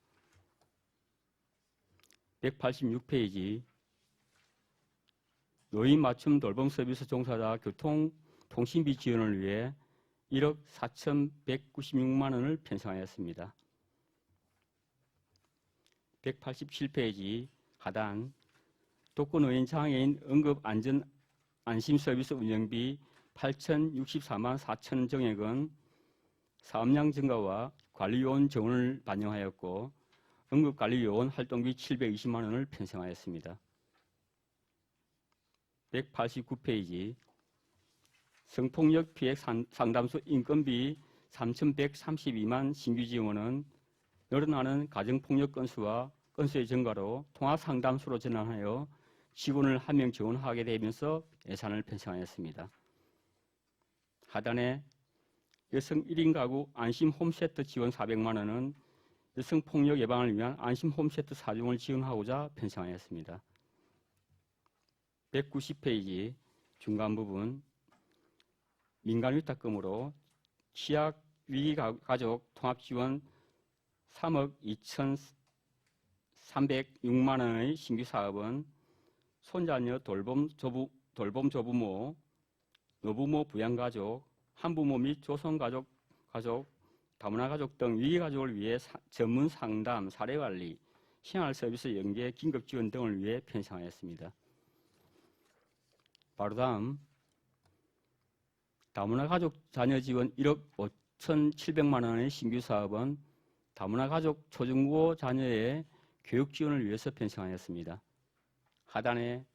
186페이지 노인 맞춤 돌봄 서비스 종사자 교통 통신비 지원을 위해 1억 4,196만 원을 편성하였습니다. 187페이지 하단 독거노인 장애인 응급안전 안심서비스 운영비 8,064만 4천 정액은 사업량 증가와 관리요원 정원을 반영하였고 응급관리요원 활동비 720만 원을 편성하였습니다. 189페이지 성폭력 피해 상담소 인건비 3,132만 신규 지원은 늘어나는 가정폭력 건수의 증가로 통합상담소로 전환하여 직원을 1명 지원하게 되면서 예산을 편성하였습니다. 하단에 여성 1인 가구 안심 홈세트 지원 400만 원은 여성폭력 예방을 위한 안심 홈세트 4종을 지원하고자 편성하였습니다. 190페이지 중간 부분 민간위탁금으로 취약위기가족 통합지원 3억 2,306만 원의 신규 사업은 손자녀 돌봄 조부모, 노부모 부양가족, 한부모 및 조성가족, 다문화가족 등 위기가족을 위해 전문 상담, 사례관리, 생활서비스 연계, 긴급지원 등을 위해 편성하였습니다. 바로 다음 다문화가족 자녀 지원 1억 5,700만 원의 신규 사업은 다문화가족 초중고 자녀의 교육 지원을 위해서 편성하였습니다. 하단에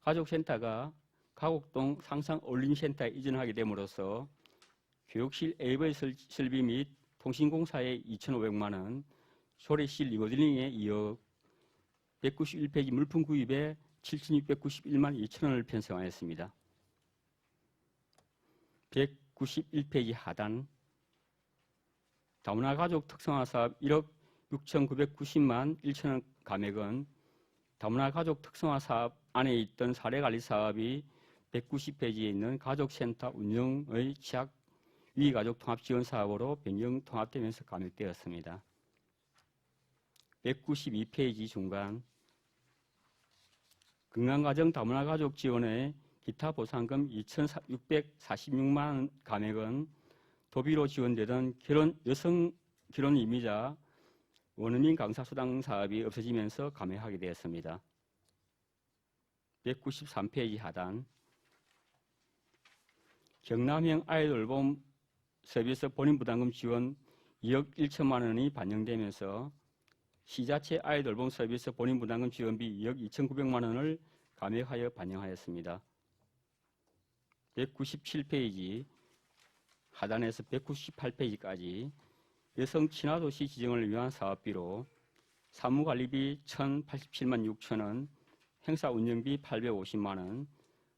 가족센터가 가곡동 상상 어린이센터에 이전하게 됨으로써 교육실 AV 설비 및 통신공사에 2,500만 원, 조리실 리모델링에 2억, 191페이지 물품 구입에 7,691만 2천 원을 편성하였습니다. 191페이지 하단 다문화 가족 특성화 사업 1억 6,990만 1천 원 감액은 다문화 가족 특성화 사업 안에 있던 사례관리 사업이 190페이지에 있는 가족센터 운영의 취약 위기가족 통합지원 사업으로 변경 통합되면서 감액되었습니다. 192페이지 중간 건강가정 다문화 가족 지원의 기타 보상금 2,646만 원 감액은 도비로 지원되던 여성 결혼 이미자 원어민 강사 수당 사업이 없어지면서 감액하게 되었습니다. 193페이지 하단 경남형 아이돌봄 서비스 본인부담금 지원 2억 1천만 원이 반영되면서 시자체 아이돌봄 서비스 본인부담금 지원비 2억 2,900만 원을 감액하여 반영하였습니다. 197페이지 하단에서 198페이지까지 여성 친화도시 지정을 위한 사업비로 사무관리비 1,087만 6천 원, 행사 운영비 850만 원,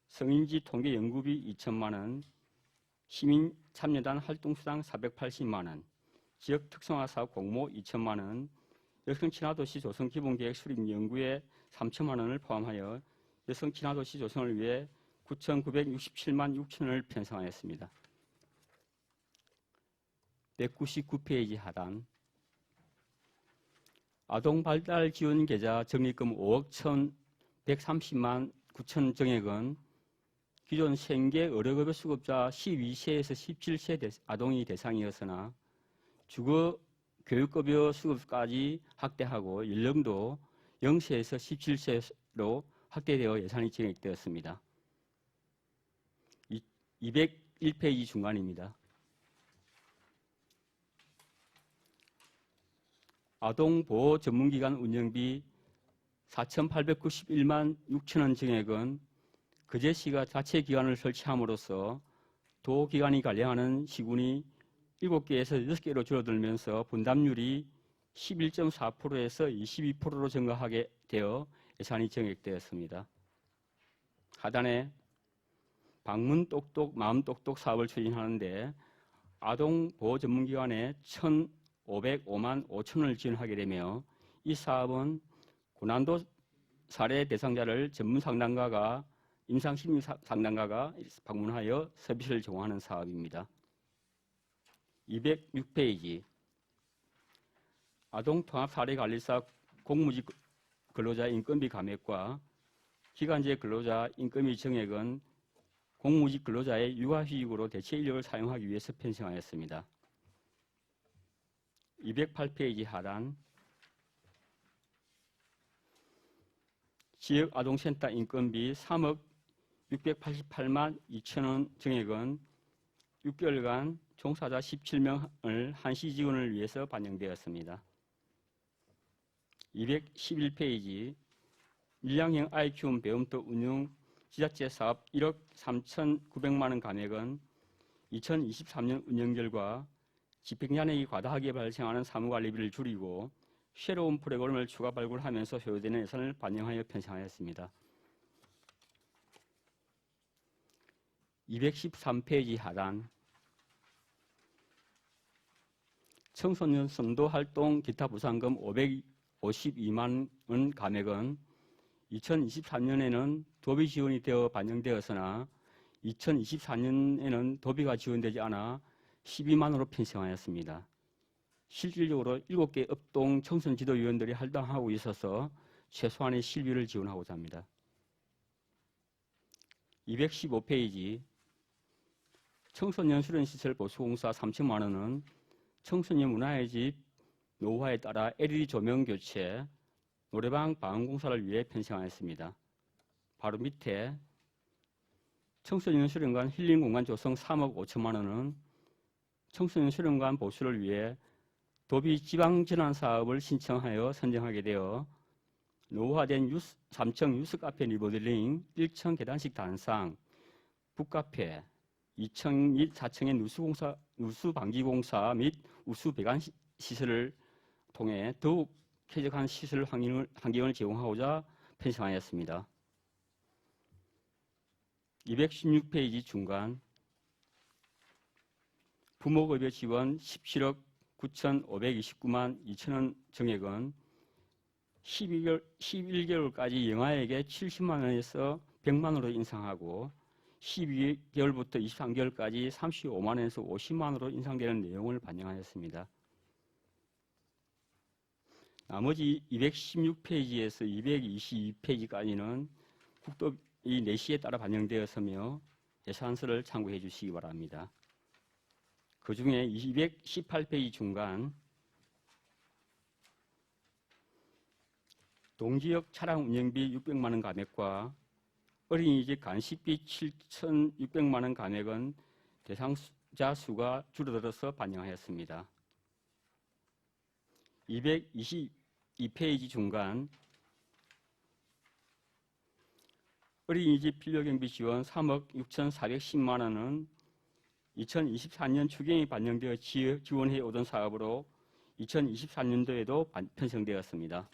성인지 통계 연구비 2천만 원, 시민 참여단 활동수당 480만 원, 지역 특성화 사업 공모 2천만 원, 여성 친화도시 조성 기본계획 수립 연구에 3천만 원을 포함하여 여성 친화도시 조성을 위해 9,967만 6천 원을 편성하였습니다. 199페이지 하단 아동발달지원계좌 적립금 5억 1,130만 9천 정액은 기존 생계 의료급여 수급자 12세에서 17세 아동이 대상이었으나 주거 교육급여 수급까지 확대하고 연령도 0세에서 17세로 확대되어 예산이 증액되었습니다. 201페이지 중간입니다. 아동보호 전문기관 운영비 4,891만 6천 원 증액은 거제시가 자체기관을 설치함으로써 도기관이 관리하는 시군이 7개에서 6개로 줄어들면서 분담률이 11.4%에서 22%로 증가하게 되어 예산이 증액되었습니다. 하단에 방문 똑똑 마음 똑똑 사업을 추진하는데 아동보호 전문기관에 1,505만 5천 원을 지원하게 되며 이 사업은 고난도 사례 대상자를 전문 상담가가 임상심리 상담가가 방문하여 서비스를 제공하는 사업입니다. 206페이지 아동통합사례관리사 공무직 근로자 인건비 감액과 기간제 근로자 인건비 정액은 공무직 근로자의 육아휴직으로 대체 인력을 사용하기 위해서 편성하였습니다. 208페이지 하단 지역아동센터 인건비 3억 688만 2천 원 정액은 6개월간 종사자 17명을 한시 지원을 위해서 반영되었습니다. 211페이지 밀양형 아이 키움 배움터 운영 지자체 사업 1억 3,900만 원 감액은 2023년 운영 결과 집행잔액이 과다하게 발생하는 사무관리비를 줄이고 새로운 프로그램을 추가 발굴하면서 소요되는 예산을 반영하여 편성하였습니다. 213페이지 하단 청소년 선도활동 기타 부상금 552만 원 감액은 2023년에는 도비 지원이 되어 반영되었으나 2024년에는 도비가 지원되지 않아 12만 원으로 편성하였습니다. 실질적으로 7개 업동 청소년지도위원들이 활동하고 있어서 최소한의 실비를 지원하고자 합니다. 215페이지 청소년 수련시설 보수공사 3천만 원은 청소년 문화의 집 노후화에 따라 LED 조명 교체, 노래방 방음공사를 위해 편성하였습니다. 바로 밑에 청소년 수련관 힐링공간 조성 3억 5천만 원은 청소년 수련관 보수를 위해 도비 지방전환 사업을 신청하여 선정하게 되어 노후화된 3층 유스카페 리모델링, 1층 계단식 단상, 북카페, 2층 및 4층의 누수방지공사 및 우수 배관 시설을 통해 더욱 쾌적한 시설 환경을 제공하고자 편성하였습니다. 216페이지 중간 부모급여 지원 17억 9,529만 2천 원 정액은 11개월까지 영아에게 70만 원에서 100만 원으로 인상하고 12개월부터 23개월까지 35만 원에서 50만 원으로 인상되는 내용을 반영하였습니다. 나머지 216페이지에서 222페이지까지는 국토비 내시에 따라 반영되었으며 예산서를 참고해 주시기 바랍니다. 그 중에 218페이지 중간 동지역 차량 운영비 600만 원 감액과 어린이집 간식비 7,600만 원 감액은 대상자 수가 줄어들어서 반영하였습니다. 222페이지 중간 어린이집 필요경비 지원 3억 6,410만 원은 2024년 추경이 반영되어 지원해 오던 사업으로 2024년도에도 편성되었습니다.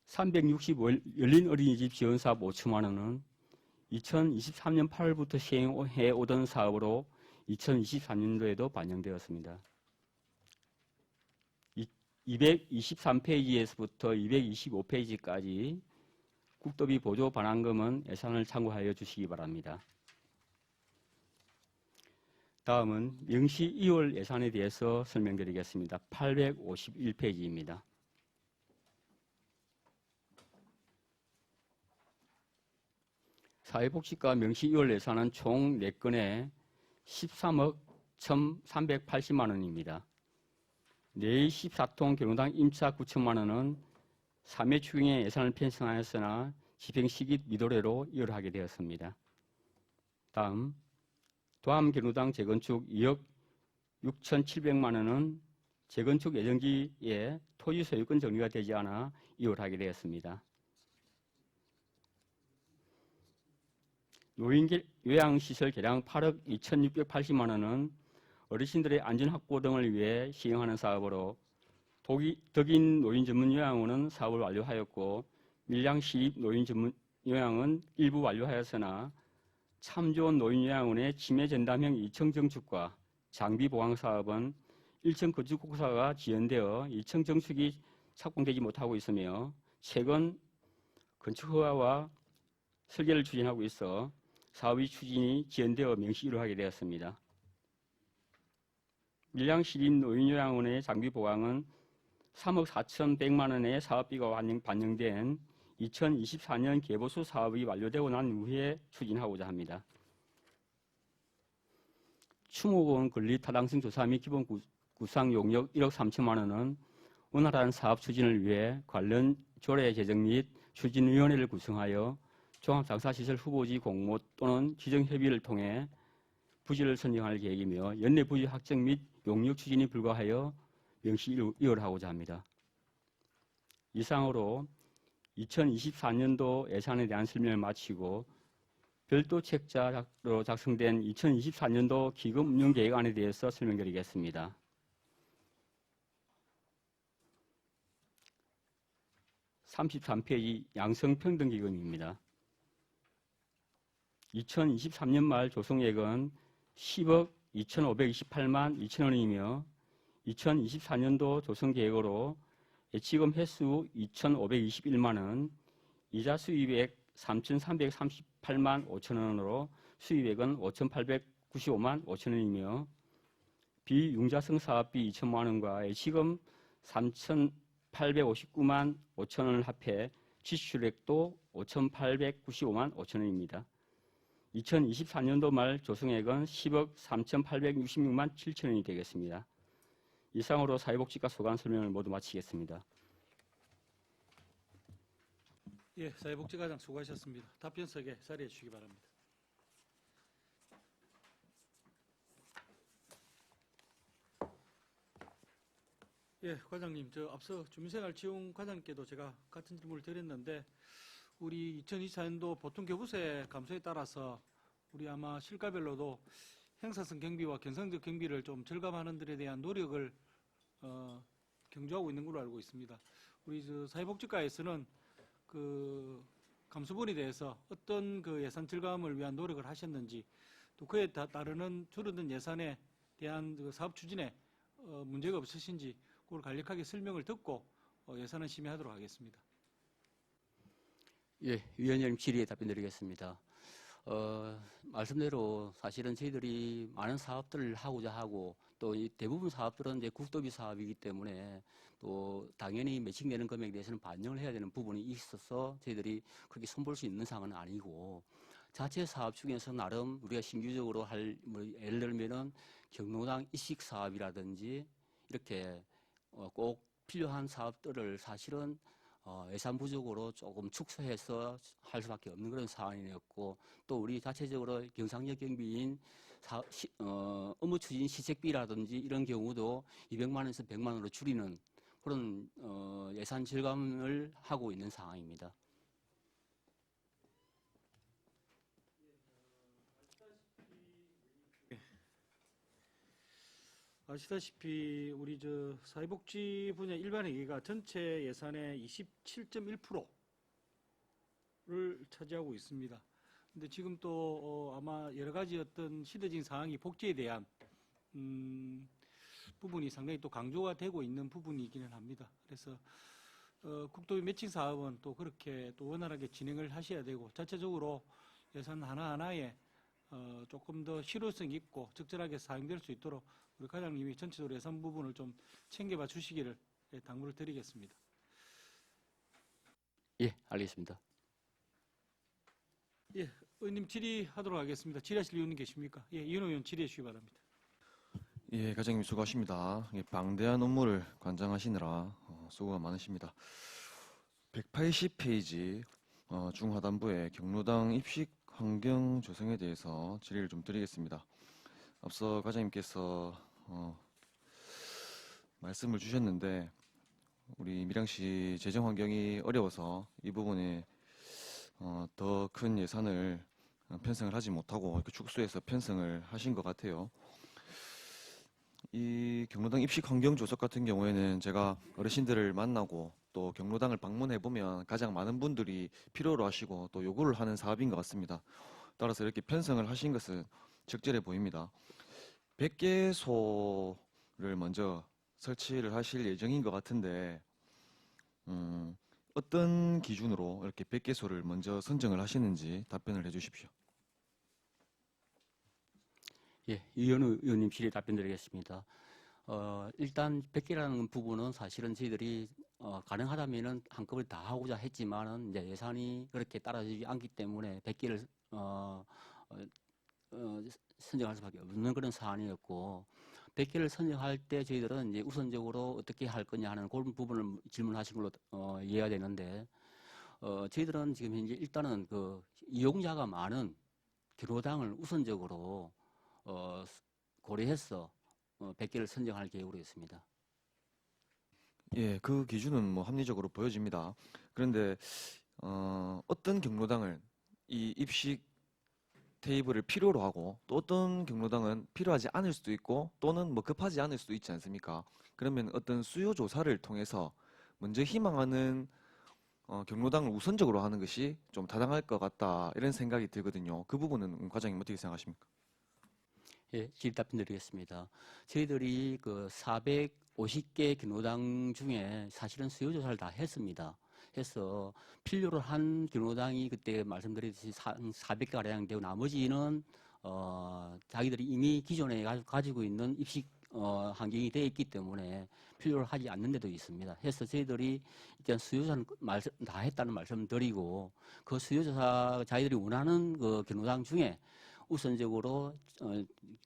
(365일) 열린 어린이집 지원 사업 5천만 원은 2023년 8월부터 시행해 오던 사업으로 2024년도에도 반영되었습니다. 223페이지에서부터 225페이지까지 국도비 보조 반환금은 예산을 참고하여 주시기 바랍니다. 다음은 명시 2월 예산에 대해서 설명드리겠습니다. 851페이지입니다. 사회복지과 명시 2월 예산은 총 4건에 13억 1,380만 원입니다. 내일 14통 경로당 임차 9천만 원은 3회 추경에 예산을 편성하였으나 집행 시기 미도래로 이월하게 되었습니다. 다음 도암 경로당 재건축 2억 6,700만 원은 재건축 예정지에 토지 소유권 정리가 되지 않아 이월하게 되었습니다. 노인 요양시설 개량 8억 2,680만 원은 어르신들의 안전 확보 등을 위해 시행하는 사업으로 덕인 노인 전문 요양원은 사업을 완료하였고 밀양 시립 노인 전문 요양은 일부 완료하였으나 참 좋은 노인 요양원의 치매 전담형 2층 증축과 장비 보강 사업은 1층 건축공사가 지연되어 2층 증축이 착공되지 못하고 있으며 최근 건축 허가와 설계를 추진하고 있어 사업의 추진이 지연되어 명시 이루어지게 되었습니다. 밀양 시립 노인요양원의 장비 보강은 3억 4,100만 원의 사업비가 반영된 2024년 개보수 사업이 완료되고 난 후에 추진하고자 합니다. 추모공 건립 타당성 조사 및 기본 구상 용역 1억 3천만 원은 원활한 사업 추진을 위해 관련 조례 제정 및 추진위원회를 구성하여 종합장사시설 후보지 공모 또는 지정협의를 통해 부지를 선정할 계획이며 연내 부지 확정 및 용역 추진이 불가하여 명시 이월하고자 합니다. 이상으로 2024년도 예산에 대한 설명을 마치고 별도 책자로 작성된 2024년도 기금 운영 계획안에 대해서 설명드리겠습니다. (33페이지) 양성평등기금입니다. 2023년 말 조성액은 10억 2,528만 2천 원이며 2024년도 조성계획으로 예치금 횟수 2,521만 원, 이자 수입액 3,338만 5천 원으로 수입액은 5,895만 5천 원이며 비융자성 사업비 2천만 원과 예치금 3,859만 5천 원을 합해 지출액도 5,895만 5천 원입니다. 2024년도 말 조성액은 10억 3,866만 7천 원이 되겠습니다. 이상으로 사회복지과 소관 설명을 모두 마치겠습니다. 예, 사회복지과장 수고하셨습니다. 답변석에 자리해 주시기 바랍니다. 예, 과장님, 앞서 주민생활지원과장님께도 제가 같은 질문을 드렸는데 우리 2024년도 보통교부세 감소에 따라서 우리 아마 실가별로도 행사성 경비와 경상적 경비를 좀 절감하는 데에 대한 노력을 경주하고 있는 걸로 알고 있습니다. 우리 사회복지과에서는 그 감소분에 대해서 어떤 그 예산 절감을 위한 노력을 하셨는지, 또 그에 따르는 줄어든 예산에 대한 그 사업 추진에 문제가 없으신지 그걸 간략하게 설명을 듣고 예산을 심의하도록 하겠습니다. 예, 위원장님 질의에 답변드리겠습니다. 말씀대로 사실은 저희들이 많은 사업들을 하고자 하고 또 이 대부분 사업들은 이제 국도비 사업이기 때문에 또 당연히 매칭되는 금액에 대해서는 반영을 해야 되는 부분이 있어서 저희들이 그렇게 손볼 수 있는 상황은 아니고 자체 사업 중에서 나름 우리가 신규적으로 뭐 예를 들면은 경로당 이식 사업이라든지 이렇게 꼭 필요한 사업들을 사실은 예산 부족으로 조금 축소해서 할 수밖에 없는 그런 상황이었고 또 우리 자체적으로 경상적 경비인 업무 추진 시책비라든지 이런 경우도 200만 원에서 100만 원으로 줄이는 그런 예산 절감을 하고 있는 상황입니다. 아시다시피 우리 저 사회복지 분야 일반 회계가 전체 예산의 27.1%를 차지하고 있습니다. 근데 지금 또 아마 여러 가지 어떤 시대적인 상황이 복지에 대한 부분이 상당히 또 강조가 되고 있는 부분이기는 합니다. 그래서 국도비 매칭 사업은 또 그렇게 또 원활하게 진행을 하셔야 되고 자체적으로 예산 하나하나에 조금 더 실효성 있고 적절하게 사용될 수 있도록 우리 과장님이 전체적으로 예산 부분을 좀 챙겨봐 주시기를 당부를 드리겠습니다. 예, 알겠습니다. 예, 의원님 질의하도록 하겠습니다. 질의하실 의원님 계십니까? 예, 이현호 의원 질의해 주시기 바랍니다. 예, 과장님 수고하십니다. 예, 방대한 업무를 관장하시느라 수고가 많으십니다. 180페이지 중하단부의 경로당 입식 환경 조성에 대해서 질의를 좀 드리겠습니다. 앞서 과장님께서 말씀을 주셨는데 우리 밀양시 재정 환경이 어려워서 이 부분에 더 큰 예산을 편성을 하지 못하고 이렇게 축소해서 편성을 하신 것 같아요. 이 경로당 입식 환경 조석 같은 경우에는 제가 어르신들을 만나고 또 경로당을 방문해 보면 가장 많은 분들이 필요로 하시고 또 요구를 하는 사업인 것 같습니다. 따라서 이렇게 편성을 하신 것은 적절해 보입니다. 100개소를 먼저 설치를 하실 예정인 것 같은데 어떤 기준으로 이렇게 100개소를 먼저 선정을 하시는지 답변을 해주십시오. 예, 이현우 의원님 질의 답변드리겠습니다. 일단 100개라는 부분은 사실은 저희들이 가능하다면은 한꺼번에 다 하고자 했지만은 이제 예산이 그렇게 따라주지 않기 때문에 100개를 선정할 수밖에 없는 그런 사안이었고 100개를 선정할 때 저희들은 이제 우선적으로 어떻게 할 거냐 하는 그런 부분을 질문하신 걸로 이해가 되는데 저희들은 지금 현재 일단은 그 이용자가 많은 경로당을 우선적으로 고려해서 100개를 선정할 계획으로 있습니다. 예, 그 기준은 뭐 합리적으로 보여집니다. 그런데 어떤 경로당을 이 입식 테이블을 필요로 하고 또 어떤 경로당은 필요하지 않을 수도 있고 또는 뭐 급하지 않을 수도 있지 않습니까? 그러면 어떤 수요 조사를 통해서 먼저 희망하는 경로당을 우선적으로 하는 것이 좀 타당할 것 같다 이런 생각이 들거든요. 그 부분은 과장님 어떻게 생각하십니까? 예, 질의 답변드리겠습니다. 저희들이 그 450개 경로당 중에 사실은 수요 조사를 다 했습니다. 해서 필요로 한 경로당이 그때 말씀드렸듯이 400개가량 되고 나머지는 자기들이 이미 기존에 가지고 있는 입식 환경이 되어 있기 때문에 필요로 하지 않는 데도 있습니다. 해서 저희들이 일단 수요조사는 다 했다는 말씀 드리고 그 수요조사 자기들이 원하는 그 경로당 중에 우선적으로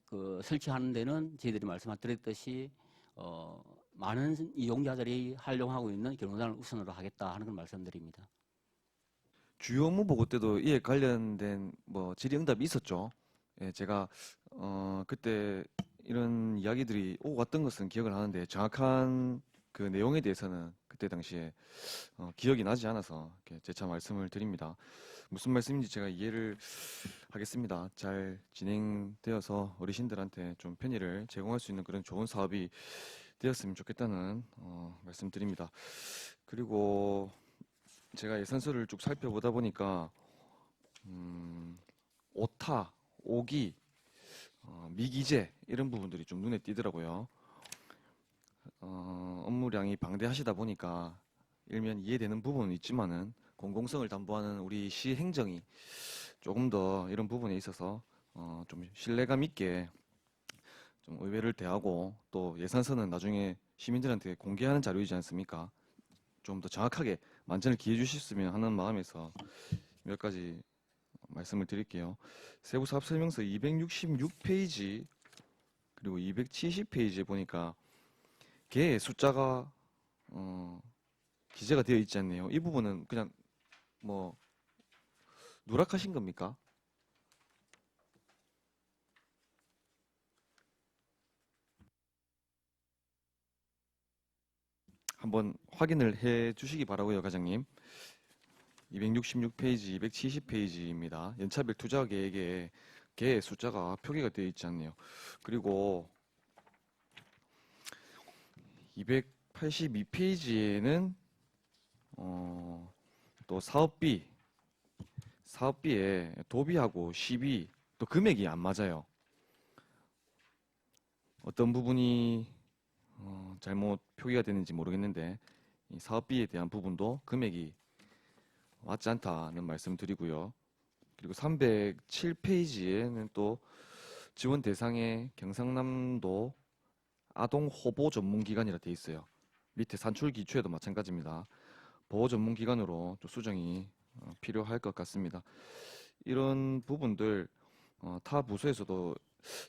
그 설치하는 데는 저희들이 말씀드렸듯이 많은 이용자들이 활용하고 있는 경로당을 우선으로 하겠다 하는 걸 말씀드립니다. 주요 업무 보고 때도 이에 관련된 뭐 질의응답이 있었죠. 예, 제가 그때 이런 이야기들이 오고 갔던 것은 기억을 하는데 정확한 그 내용에 대해서는 그때 당시에 기억이 나지 않아서 이렇게 재차 말씀을 드립니다. 무슨 말씀인지 제가 이해를 하겠습니다. 잘 진행되어서 어르신들한테 좀 편의를 제공할 수 있는 그런 좋은 사업이 되었으면 좋겠다는 말씀드립니다. 그리고 제가 예산서를 쭉 살펴보다 보니까 오타, 오기, 미기재 이런 부분들이 좀 눈에 띄더라고요. 업무량이 방대하시다 보니까 일면 이해되는 부분은 있지만은 공공성을 담보하는 우리 시 행정이 조금 더 이런 부분에 있어서 좀 신뢰감 있게 좀 의회를 대하고 또 예산서는 나중에 시민들한테 공개하는 자료이지 않습니까? 좀 더 정확하게 만전을 기해 주셨으면 하는 마음에서 몇 가지 말씀을 드릴게요. 세부사업설명서 266페이지 그리고 270페이지에 보니까 개의 숫자가 기재가 되어 있지 않네요. 이 부분은 그냥 뭐 누락하신 겁니까? 한번 확인을 해 주시기 바라고요, 과장님. 266페이지, 270페이지입니다. 연차별 투자 계획에 개의 숫자가 표기가 되어 있지 않네요. 그리고 282페이지에는 또 사업비에 도비하고 시비 또 금액이 안 맞아요. 어떤 부분이 잘못 표기가 됐는지 모르겠는데 이 사업비에 대한 부분도 금액이 맞지 않다는 말씀 드리고요. 그리고 307페이지에는 또 지원 대상에 경상남도 아동 호보 전문기관이라 돼 있어요. 밑에 산출 기초에도 마찬가지입니다. 보호 전문기관으로 좀 수정이 필요할 것 같습니다. 이런 부분들 타 부서에서도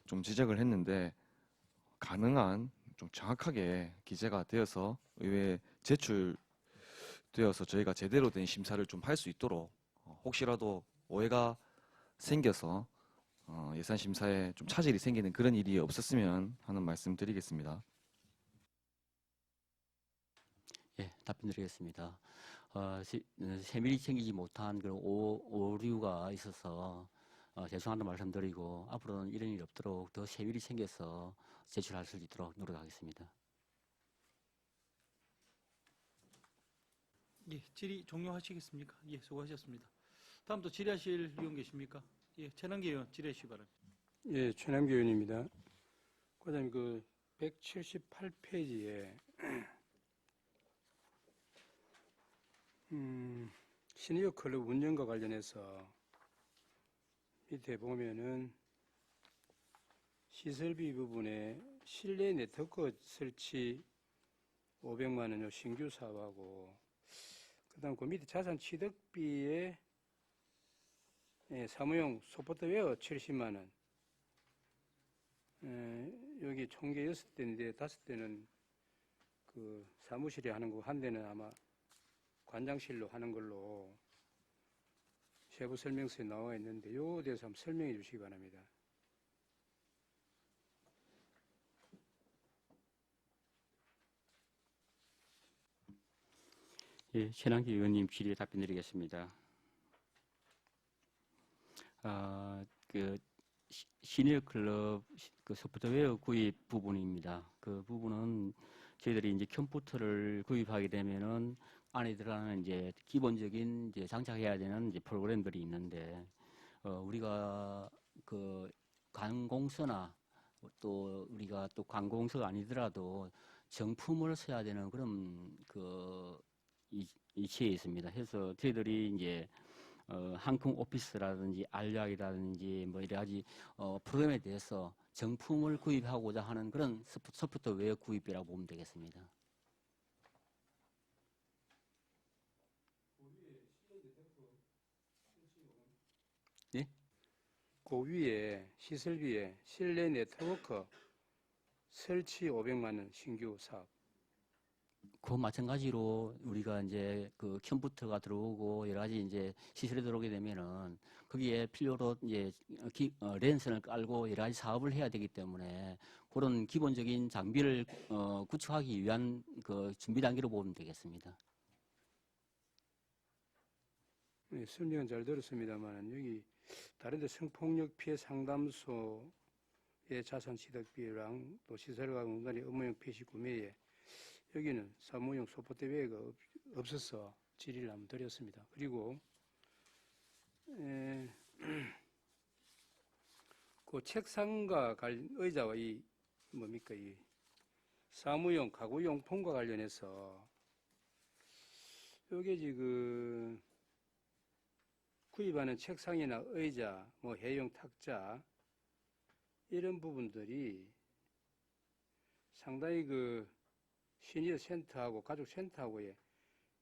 좀 지적을 했는데 가능한 좀 정확하게 기재가 되어서 의회에 제출되어서 저희가 제대로 된 심사를 좀 할 수 있도록 혹시라도 오해가 생겨서 예산 심사에 좀 차질이 생기는 그런 일이 없었으면 하는 말씀 드리겠습니다. 예, 답변드리겠습니다. 세밀히 챙기지 못한 그런 오류가 있어서 죄송하다는 말씀드리고 앞으로는 이런 일이 없도록 더 세밀히 챙겨서 제출할 수 있도록 노력하겠습니다. 예, 질의 종료하시겠습니까? 예, 수고하셨습니다. 다음 또 질의하실 의원 계십니까? 예, 최남기 의원 질의해 주시기 바랍니다. 예, 최남기 의원입니다. 과장님, 그 178페이지에 시니어 클럽 운영과 관련해서 밑에 보면은 시설비 부분에 실내 네트워크 설치 500만 원요 신규 사업하고 그다음 그 밑에 자산 취득비에 사무용 소프트웨어 70만 원. 여기 총계 6대인데 5대는 그 사무실에 하는 거고 한 대는 아마 관장실로 하는 걸로 세부 설명서에 나와 있는데 요거에 대해서 한번 설명해 주시기 바랍니다. 예, 최남기 의원님 질의에 답변드리겠습니다. 그 시니어 클럽 그 소프트웨어 구입 부분입니다. 그 부분은 저희들이 이제 컴퓨터를 구입하게 되면은 안에 들어가는 이제 기본적인 이제 장착해야 되는 이제 프로그램들이 있는데 우리가 그 관공서나 또 우리가 또 관공서가 아니더라도 정품을 써야 되는 그런 그 이치에 있습니다. 해서 저희들이 이제 항공 오피스라든지 알약이라든지 뭐 여러 가지 프로그램에 대해서 정품을 구입하고자 하는 그런 소프트웨어 구입이라고 보면 되겠습니다. 예? 그 위에 시설비에 실내 네트워크 설치 500만 원 신규 사업. 그 마찬가지로 우리가 이제 그 컴퓨터가 들어오고 여러 가지 이제 시설이 들어오게 되면은 거기에 필요로 이제 랜선을 깔고 여러 가지 사업을 해야 되기 때문에 그런 기본적인 장비를 구축하기 위한 그 준비 단계로 보면 되겠습니다. 네, 설명은 잘 들었습니다만 여기 다른데 성폭력 피해 상담소의 자산 취득비랑 또 시설과 공단의 업무용 PC 구매에 여기는 사무용 소프트웨어가 없어서 질의를 한번 드렸습니다. 그리고 그 책상과 의자와 이 뭡니까 이 사무용 가구용품과 관련해서 여기 지금 구입하는 책상이나 의자, 뭐 해용 탁자 이런 부분들이 상당히 그 시니어 센터하고 가족 센터하고의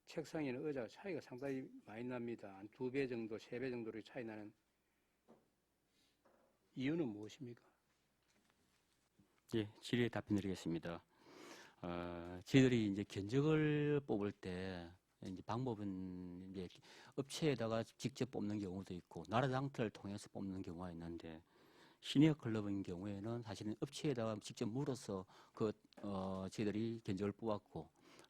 책상이나 의자가 차이가 상당히 많이 납니다. 한 2배 정도, 3배 정도로 차이 나는 이유는 무엇입니까? 예, 질의에 답변드리겠습니다. 저희들이 이제 견적을 뽑을 때 이제 방법은 이제 업체에다가 직접 뽑는 경우도 있고 나라장터를 통해서 뽑는 경우가 있는데 시니어 클럽인 경우에는 사실은 업체에다가 직접 물어서 저희들이 견적을 뽑았고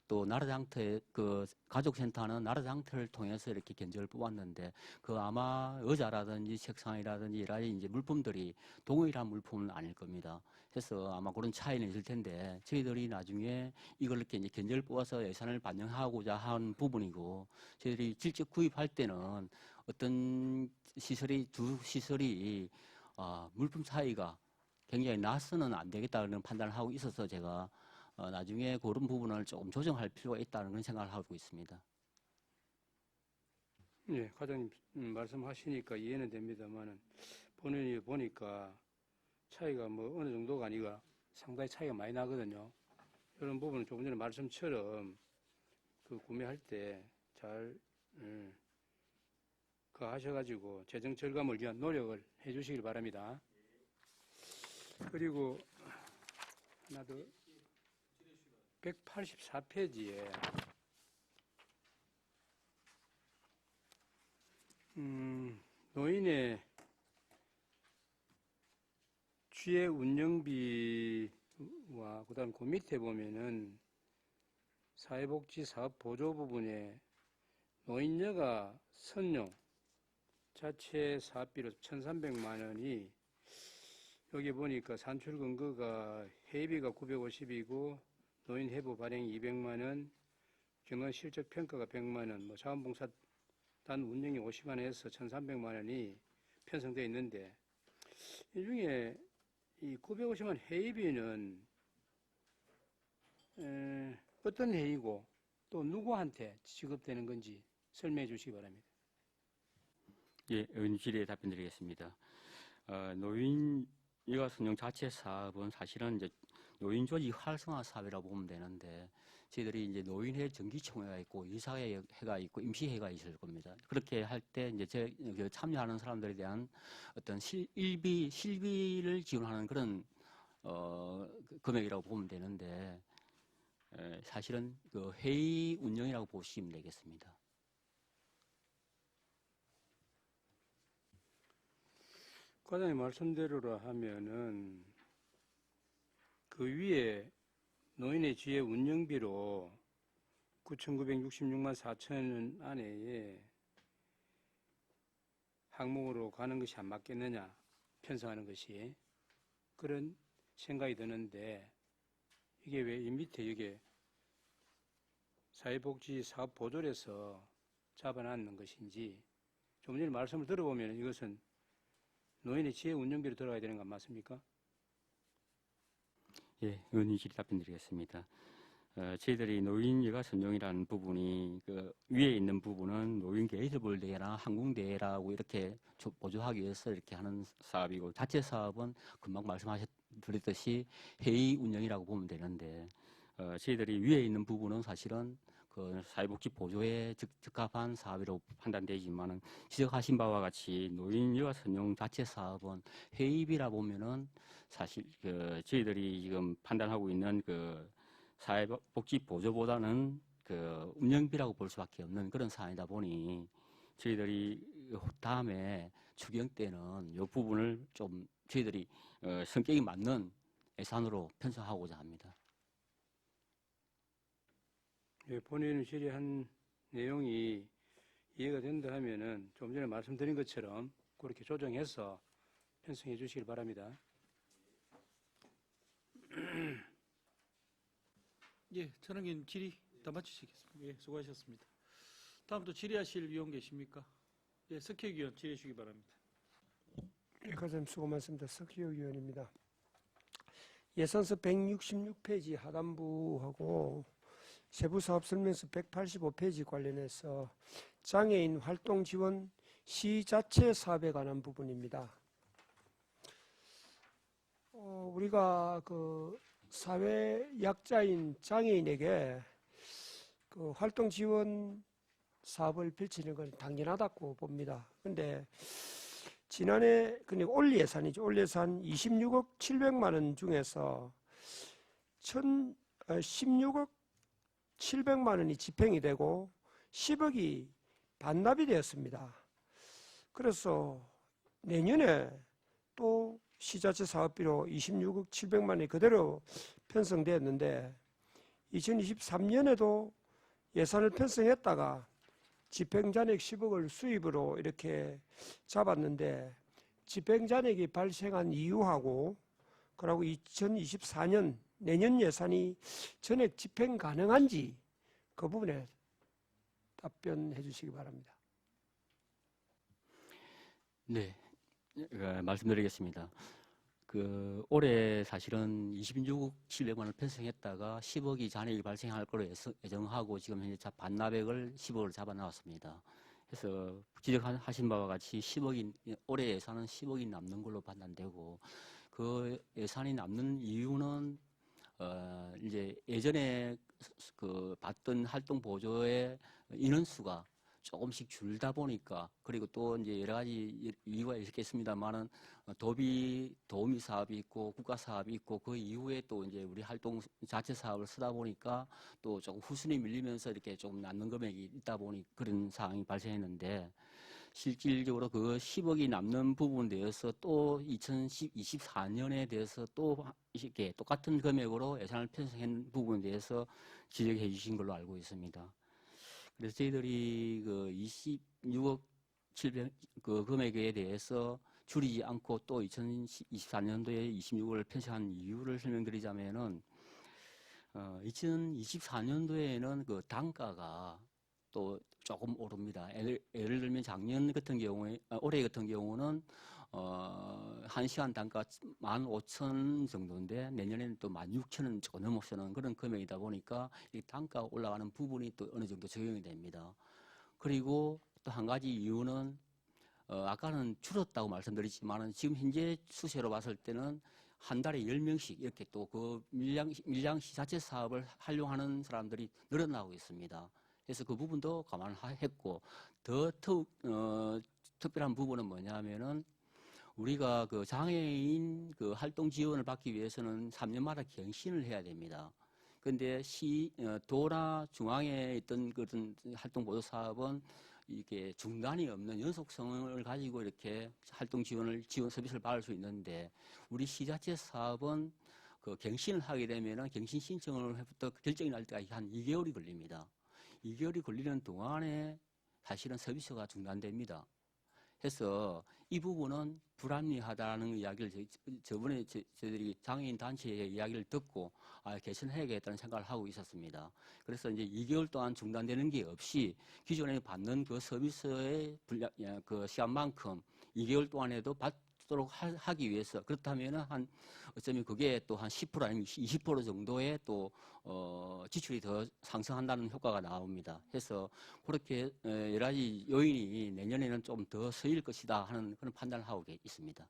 또 나라장터 그 가족센터는 나라장터를 통해서 이렇게 견적을 뽑았는데 그 아마 의자라든지 책상이라든지 여러 가지 이제 물품들이 동일한 물품은 아닐 겁니다. 그래서 아마 그런 차이는 있을 텐데 저희들이 나중에 이걸 이렇게 이제 견적을 뽑아서 예산을 반영하고자 한 부분이고 저희들이 직접 구입할 때는 어떤 시설이 두 시설이 물품 차이가 굉장히 나서는 안 되겠다는 판단을 하고 있어서 제가 나중에 그런 부분을 조금 조정할 필요가 있다는 그런 생각을 하고 있습니다. 예, 과장님 말씀하시니까 이해는 됩니다만은 본인이 보니까 차이가 뭐 어느 정도가 아니라 상당히 차이가 많이 나거든요. 이런 부분은 조금 전에 말씀처럼 그 구매할 때 잘 그 하셔가지고 재정 절감을 위한 노력을 해주시길 바랍니다. 그리고 하나 더 184페이지에 노인의 취해 운영비와 그다음 그 밑에 보면은 사회복지 사업 보조 부분에 노인여가 선용 자체 사업비로 1,300만 원이 여기 보니까 산출 근거가 회비가 950이고 노인 회보 발행이 200만 원, 경영 실적 평가가 100만 원, 뭐 자원봉사단 운영이 50만 원에서 1,300만 원이 편성되어 있는데 이 중에 이 950만 회의비는 어떤 회의고 또 누구한테 지급되는 건지 설명해 주시기 바랍니다. 예, 의원님 질의에 답변드리겠습니다. 노인 여가 선용 자체 사업은 사실은 이제 노인 조직 활성화 사업이라고 보면 되는데 저희들이 이제 노인회 정기총회가 있고 이사회가 있고 임시회가 있을 겁니다. 그렇게 할 때 이제 참여하는 사람들에 대한 어떤 실비를 지원하는 그런 금액이라고 보면 되는데 사실은 그 회의 운영이라고 보시면 되겠습니다. 과장님 말씀대로라 하면은 그 위에 노인의 지혜 운영비로 9,966만 4천 원 안에 항목으로 가는 것이 안 맞겠느냐, 편성하는 것이 그런 생각이 드는데 이게 왜 이 밑에 이게 사회복지 사업 보조에서 잡아놨는 것인지 좀 전에 말씀을 들어보면 이것은 노인의 지혜 운영비로 들어가야 되는 건 맞습니까? 예, 의원님 질의 답변드리겠습니다. 저희들이 노인 여가 선용이라는 부분이 그 위에 있는 부분은 노인 게이트볼 대회나 항공대회라고 이렇게 보조하기 위해서 이렇게 하는 사업이고 자체 사업은 금방 말씀하셨듯이 회의 운영이라고 보면 되는데 저희들이 위에 있는 부분은 사실은 그 사회복지 보조에 적합한 사업이라고 판단되지만은 지적하신 바와 같이 노인 여가 선용 자체 사업은 회의비라 보면은 사실 그 저희들이 지금 판단하고 있는 그 사회복지 보조보다는 그 운영비라고 볼 수밖에 없는 그런 사안이다 보니 저희들이 다음에 추경 때는 이 부분을 좀 저희들이 성격이 맞는 예산으로 편성하고자 합니다. 예, 본인 질의한 내용이 이해가 된다 하면은 좀 전에 말씀드린 것처럼 그렇게 조정해서 편성해 주시길 바랍니다. 예, 전원님 질의 다 마치시겠습니다. 예, 수고하셨습니다. 다음 또 질의하실 위원 계십니까? 예, 석혜기 의원 질의해 주시기 바랍니다. 예, 과장님 수고 많습니다. 석희호 의원입니다. 예산서 166페이지 하단부하고 세부사업설명서 185페이지 관련해서 장애인 활동 지원 시 자체 사업에 관한 부분입니다. 우리가 그 사회 약자인 장애인에게 그 활동 지원 사업을 펼치는 건 당연하다고 봅니다. 근데 지난해 그러니까 올 예산이죠. 올 예산 26억 700만 원 중에서 16억 700만 원이 집행이 되고 10억이 반납이 되었습니다. 그래서 내년에 또 시자체 사업비로 26억 700만 원이 그대로 편성되었는데 2023년에도 예산을 편성했다가 집행잔액 10억을 수입으로 이렇게 잡았는데 집행잔액이 발생한 이유하고 그리고 2024년 내년 예산이 전액 집행 가능한지 그 부분에 답변해 주시기 바랍니다. 네, 말씀드리겠습니다. 올해 사실은 26억 700만 원을 편성했다가 10억이 잔액이 발생할 걸로 예정하고 지금 현재 반납액을 10억을 잡아 나왔습니다. 그래서 지적하신 바와 같이 올해 예산은 10억이 남는 걸로 판단되고 그 예산이 남는 이유는 이제 예전에 받던 활동 보조의 인원수가 조금씩 줄다 보니까 그리고 또 이제 여러 가지 이유가 있겠습니다만은 도우미 사업이 있고 국가 사업이 있고 그 이후에 또 이제 우리 활동 자체 사업을 쓰다 보니까 또 조금 후순위 밀리면서 이렇게 좀 남는 금액이 있다 보니 그런 상황이 발생했는데 실질적으로 그 10억이 남는 부분에 대해서 또 2024년에 대해서 또 이렇게 똑같은 금액으로 예산을 편성한 부분에 대해서 지적해 주신 걸로 알고 있습니다. 그래서 저희들이 26억 700 금액에 대해서 줄이지 않고 또 2024년도에 26억을 편성한 이유를 설명드리자면은 2024년도에는 단가가 또 조금 오릅니다. 예를 들면 작년 같은 경우에 올해 같은 경우는 1시간 단가 15,000원 정도인데 내년에는 또 16,000원 조금 넘어서는 그런 금액이다 보니까 이 단가가 올라가는 부분이 또 어느 정도 적용이 됩니다. 그리고 또 한 가지 이유는 아까는 줄었다고 말씀드렸지만은 지금 현재 추세로 봤을 때는 한 달에 10명씩 이렇게 또 그 밀양 시자체 사업을 활용하는 사람들이 늘어나고 있습니다. 그래서 그 부분도 감안했고 더 특별한 부분은 뭐냐면은 우리가 장애인 활동 지원을 받기 위해서는 3년마다 갱신을 해야 됩니다. 그런데 도나 중앙에 있던 그런 활동 보조 사업은 이게 중단이 없는 연속성을 가지고 이렇게 활동 지원 서비스를 받을 수 있는데 우리 시자체 사업은 갱신을 하게 되면은 갱신 신청을부터 결정이 날 때가 한 2개월이 걸립니다. 2개월이 걸리는 동안에 사실은 서비스가 중단됩니다. 해서 이 부분은 불합리하다는 이야기를 저번에 저희들이 장애인 단체의 이야기를 듣고 개선해야겠다는 생각을 하고 있었습니다. 그래서 이제 2개월 동안 중단되는 게 없이 기존에 받는 그 서비스의 시간만큼 2개월 동안에도 받도록 하기 위해서 그렇다면은 어쩌면 그게 또 한 10% 아니면 20% 정도의 또 지출이 더 상승한다는 효과가 나옵니다. 해서 그렇게 여러 가지 요인이 내년에는 좀 더 서일 것이다 하는 그런 판단을 하고 있습니다.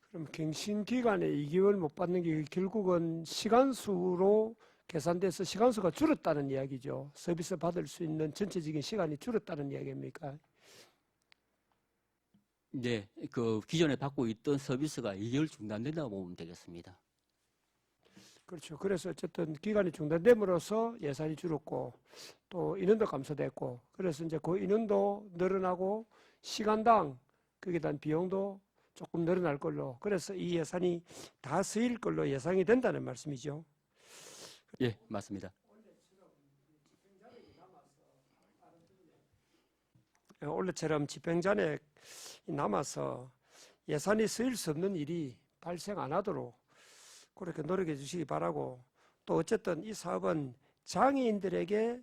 그럼 갱신 기간에 2개월 못 받는 게 결국은 시간수로 계산돼서 시간수가 줄었다는 이야기죠. 서비스 받을 수 있는 전체적인 시간이 줄었다는 이야기입니까? 네, 기존에 받고 있던 서비스가 2개월 중단된다고 보면 되겠습니다. 그렇죠. 그래서 어쨌든 기간이 중단됨으로써 예산이 줄었고 또 인원도 감소됐고 그래서 이제 그 인원도 늘어나고 시간당 거기에 대한 비용도 조금 늘어날 걸로 그래서 이 예산이 다 쓰일 걸로 예상이 된다는 말씀이죠. 예, 맞습니다. 원래처럼 집행잔액이 남아서 예산이 쓰일 수 없는 일이 발생 안 하도록 그렇게 노력해 주시기 바라고 또 어쨌든 이 사업은 장애인들에게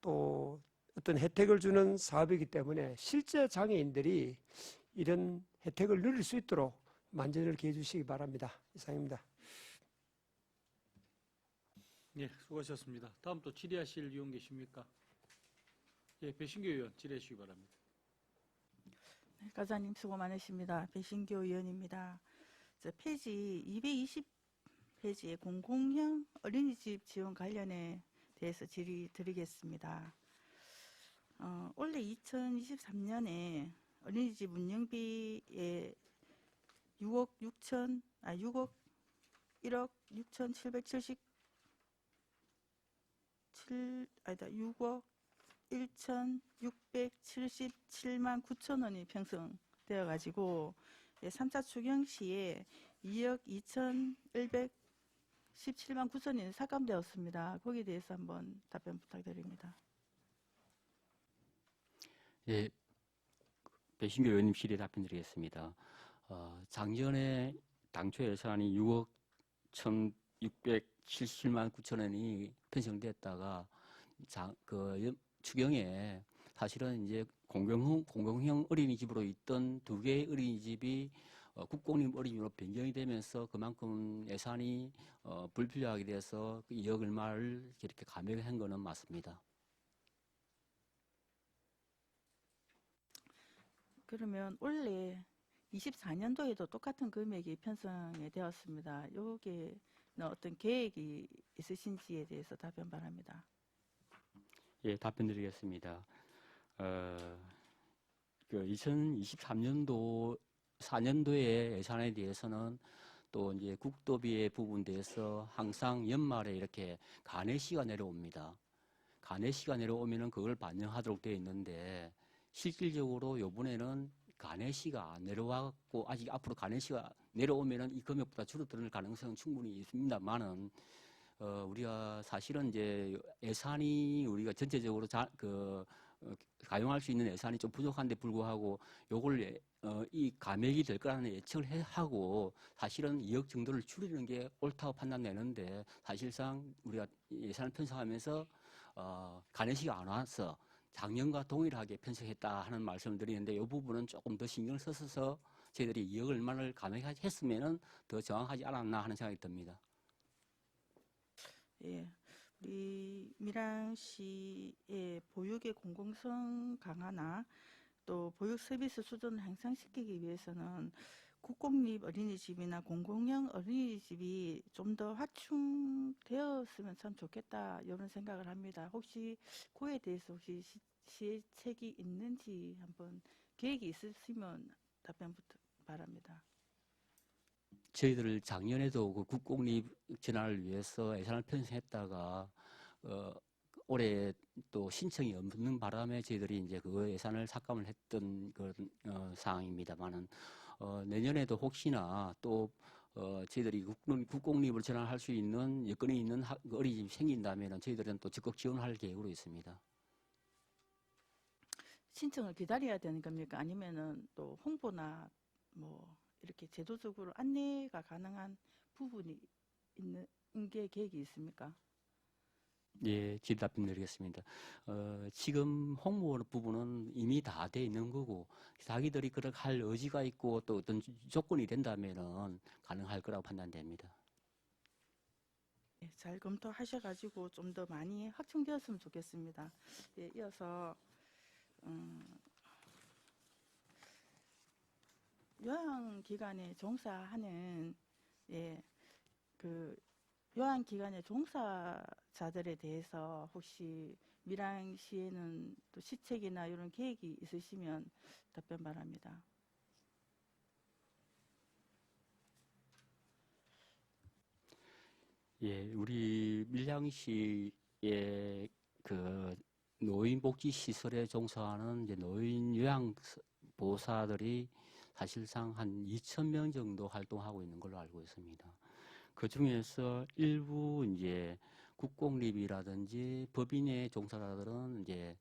또 어떤 혜택을 주는 사업이기 때문에 실제 장애인들이 이런 혜택을 누릴 수 있도록 만전을 기해 주시기 바랍니다. 이상입니다. 예, 수고하셨습니다. 다음 또 질의하실 의원 계십니까? 예, 배신교 의원 질의해 주시기 바랍니다. 네, 과장님 수고 많으십니다. 배신교 의원입니다. 페이지 220페이지의 공공형 어린이집 지원 관련에 대해서 질의 드리겠습니다. 올해 2023년에 어린이집 운영비에 6억 1억 6,777 6억 1,677만 9천 원이 편성되어 가지고 3차 추경 시에 2억 17만 9천이 삭감되었습니다. 거기에 대해서 한번 답변 부탁드립니다. 예, 배신교 의원님 질의에 답변드리겠습니다. 작년에 당초 예산이 6억 1,677만 9천 원이 편성됐다가 추경에 사실은 이제 공공형 어린이집으로 있던 2개의 어린이집이 국공립 어린이집으로 변경이 되면서 그만큼 예산이 불필요하게 돼서 2억 얼마를 이렇게 감액한 거는 맞습니다. 그러면 원래 24년도에도 똑같은 금액이 편성이 되었습니다. 여기에는 어떤 계획이 있으신지에 대해서 답변 바랍니다. 예, 답변드리겠습니다. 2023년도 4년도의 예산에 대해서는 또 이제 국도비의 부분 대해서 항상 연말에 이렇게 간회시가 내려옵니다. 간회시가 내려오면은 그걸 반영하도록 되어 있는데 실질적으로 이번에는 간회시가 안 내려와갖고 아직 앞으로 간회시가 내려오면은 이 금액보다 줄어들 가능성은 충분히 있습니다만은 우리가 사실은 이제 예산이 우리가 전체적으로 가용할 수 있는 예산이 좀 부족한데 불구하고 요걸 이 감액이 될 거라는 예측을 하고 사실은 2억 정도를 줄이는 게 옳다고 판단되는데 사실상 우리가 예산을 편성하면서 간회시가 안 와서 작년과 동일하게 편성했다 하는 말씀을 드리는데 이 부분은 조금 더 신경을 써서 저희들이 2억 얼마를 감액했으면은 더 정확하지 않았나 하는 생각이 듭니다. 예, 우리 밀양시의 보육의 공공성 강화나 또 보육 서비스 수준을 향상시키기 위해서는 국공립 어린이집이나 공공형 어린이집이 좀 더 확충되었으면 참 좋겠다 이런 생각을 합니다. 혹시 그에 대해서 혹시 시책이 있는지 한번 계획이 있으시면 답변 바랍니다. 저희들 작년에도 그 국공립 진화를 위해서 예산을 편성했다가 올해 또 신청이 없는 바람에 저희들이 이제 그 예산을 삭감을 했던 그런 상황입니다만은 내년에도 혹시나 또 저희들이 국공립을 전환할 수 있는 여건이 있는 어린이집이 생긴다면 저희들은 또 적극 지원할 계획으로 있습니다. 신청을 기다려야 되는 겁니까? 아니면은 또 홍보나 뭐 이렇게 제도적으로 안내가 가능한 부분이 있는 게 계획이 있습니까? 예, 답변 드리겠습니다. 지금 홍보 부분은 이미 다 돼 있는 거고, 자기들이 그렇게 할 의지가 있고 또 어떤 조건이 된다면은 가능할 거라고 판단됩니다. 예, 잘 검토하셔가지고 좀 더 많이 확충되었으면 좋겠습니다. 예, 이어서 요양기관에 종사하는 요양기관의 종사자들에 대해서 혹시 밀양시에는 또 시책이나 이런 계획이 있으시면 답변 바랍니다. 예, 우리 밀양시의 그 노인복지시설에 종사하는 이제 노인 요양보호사들이 사실상 한 2,000명 정도 활동하고 있는 걸로 알고 있습니다. 그 중에서 일부 이제 국공립이라든지 법인의 종사자들은 이제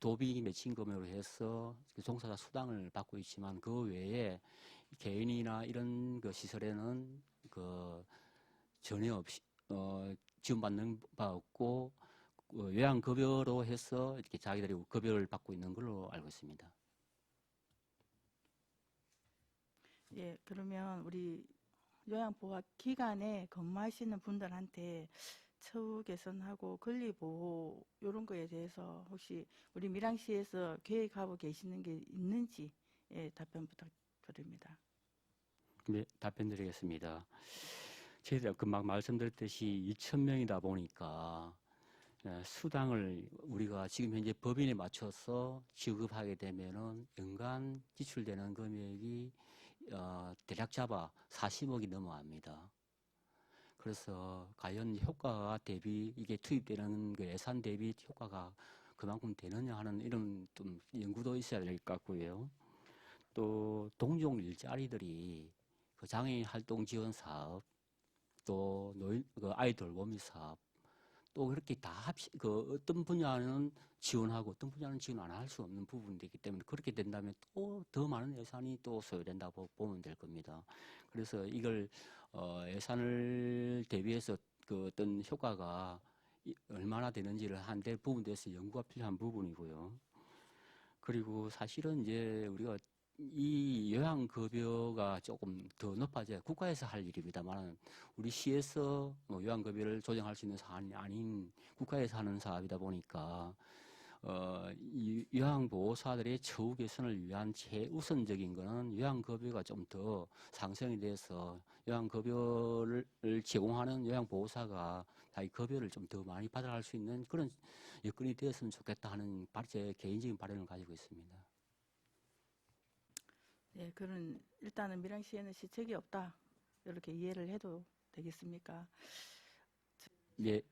도비 매칭 금액으로 해서 종사자 수당을 받고 있지만 그 외에 개인이나 이런 그 시설에는 전혀 없이 지원받는 바 없고 요양급여로 해서 이렇게 자기들이 급여를 받고 있는 걸로 알고 있습니다. 예, 그러면 우리 요양보호기관에 근무하시는 분들한테 처우 개선하고 권리보호 이런 거에 대해서 혹시 우리 밀양시에서 계획하고 계시는 게 있는지 답변 부탁드립니다. 네, 답변 드리겠습니다. 저희가 금방 말씀드렸듯이 2,000명이다 보니까 수당을 우리가 지금 현재 법인에 맞춰서 지급하게 되면은 연간 지출되는 금액이 대략 잡아 40억이 넘어갑니다. 그래서 과연 효과가 대비 이게 투입되는 그 예산 대비 효과가 그만큼 되느냐 하는 이런 좀 연구도 있어야 될 것 같고요. 또 동종 일자리들이 그 장애인 활동 지원 사업 또 아이돌 워미 사업, 또 그렇게 다 어떤 분야는 지원하고 어떤 분야는 지원 안 할 수 없는 부분이 되기 때문에 그렇게 된다면 또 더 많은 예산이 또 소요된다고 보면 될 겁니다. 그래서 이걸 예산을 대비해서 그 어떤 효과가 얼마나 되는지를 한 대 부분에 대해서 연구가 필요한 부분이고요. 그리고 사실은 이제 우리가 이 요양급여가 조금 더 높아져야 국가에서 할 일입니다만 우리 시에서 요양급여를 조정할 수 있는 사안이 아닌 국가에서 하는 사업이다 보니까 이 요양보호사들의 처우 개선을 위한 최우선적인 거는 요양급여가 좀 더 상승이 돼서 요양급여를 제공하는 요양보호사가 이 급여를 좀 더 많이 받아갈 수 있는 그런 여건이 되었으면 좋겠다 하는 제 개인적인 바람을 가지고 있습니다. 예, 그런 일단은 밀양시에는 시책이 없다 이렇게 이해를 해도 되겠습니까? 예,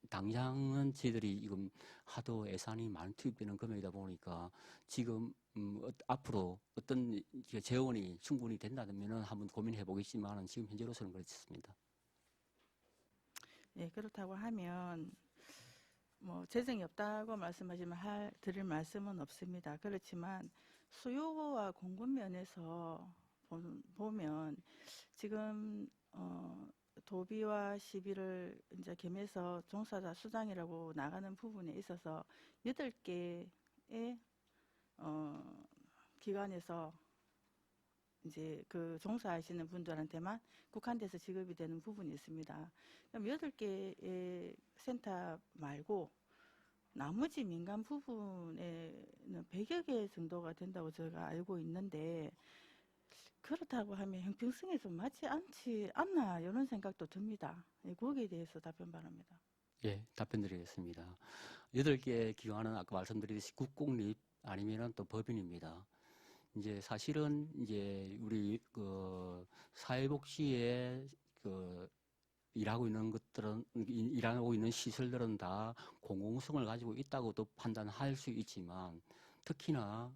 당장은 저희들이 지금 하도 예산이 많이 투입되는 금액이다 보니까 지금 앞으로 어떤 재원이 충분히 된다면은 한번 고민해 보겠지만 지금 현재로서는 그렇습니다. 예, 그렇다고 하면 뭐 재정이 없다고 말씀하시면 드릴 말씀은 없습니다. 그렇지만 수요와 공급 면에서 보면 지금 도비와 시비를 이제 겸해서 종사자 수당이라고 나가는 부분에 있어서 8개의 기관에서 이제 그 종사하시는 분들한테만 국한돼서 지급이 되는 부분이 있습니다. 그럼 8개의 센터 말고 나머지 민간 부분에는 100여 개 정도가 된다고 제가 알고 있는데 그렇다고 하면 형평성에 좀 맞지 않지 않나 이런 생각도 듭니다. 거기에 대해서 답변 바랍니다. 예, 답변 드리겠습니다. 8개 기관은 아까 말씀드렸듯이 국공립 아니면은 또 법인입니다. 이제 사실은 이제 우리 그 사회복지에 일하고 있는 시설들은 다 공공성을 가지고 있다고도 판단할 수 있지만 특히나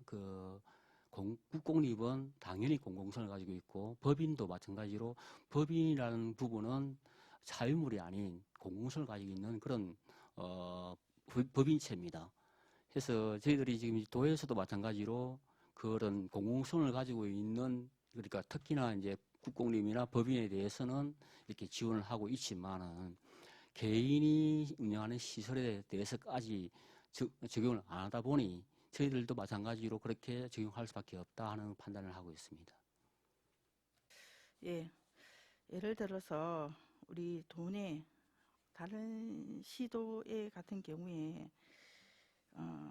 국공립은 당연히 공공성을 가지고 있고 법인도 마찬가지로 법인이라는 부분은 자유물이 아닌 공공성을 가지고 있는 그런 법인체입니다. 그래서 저희들이 지금 도에서도 마찬가지로 그런 공공성을 가지고 있는 그러니까 특히나 이제 국공립이나 법인에 대해서는 이렇게 지원을 하고 있지만은 개인이 운영하는 시설에 대해서까지 적용을 안 하다 보니 저희들도 마찬가지로 그렇게 적용할 수밖에 없다 하는 판단을 하고 있습니다. 예, 예를 들어서 우리 도내 다른 시도에 같은 경우에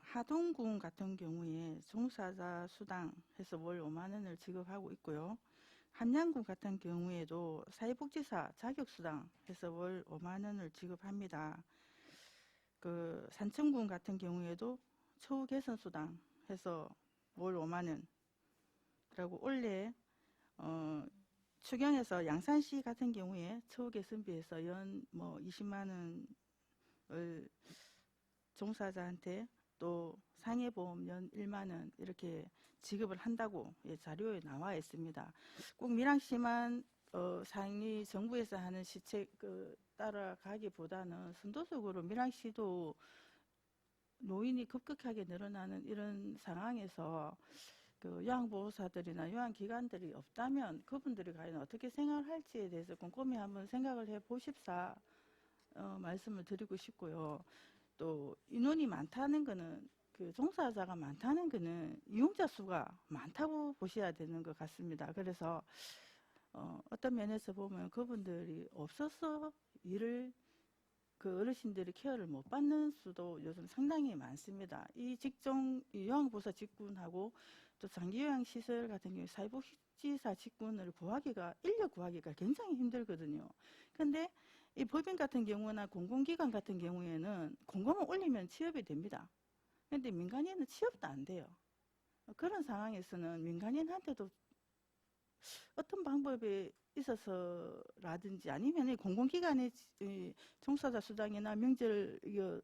하동군 같은 경우에 종사자 수당 해서 월 5만 원을 지급하고 있고요. 함양군 같은 경우에도 사회복지사 자격수당 해서 월 5만 원을 지급합니다. 산청군 같은 경우에도 처우 개선 수당 해서 월 5만 원. 그리고 올해 추경에서 양산시 같은 경우에 처우 개선비에서 연 20만 원을 종사자한테 또 상해보험 연 1만 원 이렇게 지급을 한다고 자료에 나와 있습니다. 꼭 밀양시만 상위 정부에서 하는 시책 따라가기보다는 선도적으로 밀양시도 노인이 급격하게 늘어나는 이런 상황에서 요양보호사들이나 요양기관들이 없다면 그분들이 과연 어떻게 생활할지에 대해서 꼼꼼히 한번 생각을 해보십사 말씀을 드리고 싶고요. 또 인원이 많다는 거는 종사자가 많다는 거는 이용자 수가 많다고 보셔야 되는 것 같습니다. 그래서 어떤 면에서 보면 그분들이 없어서 어르신들이 케어를 못 받는 수도 요즘 상당히 많습니다. 이 요양보호사 직군하고 또 장기요양시설 같은 경우에 사회복지사 직군을 인력 구하기가 굉장히 힘들거든요. 근데 이 법인 같은 경우나 공공기관 같은 경우에는 공고만 올리면 취업이 됩니다. 근데 민간인은 취업도 안 돼요. 그런 상황에서는 민간인한테도 어떤 방법이 있어서라든지 아니면 공공기관에 종사자 수당이나 명절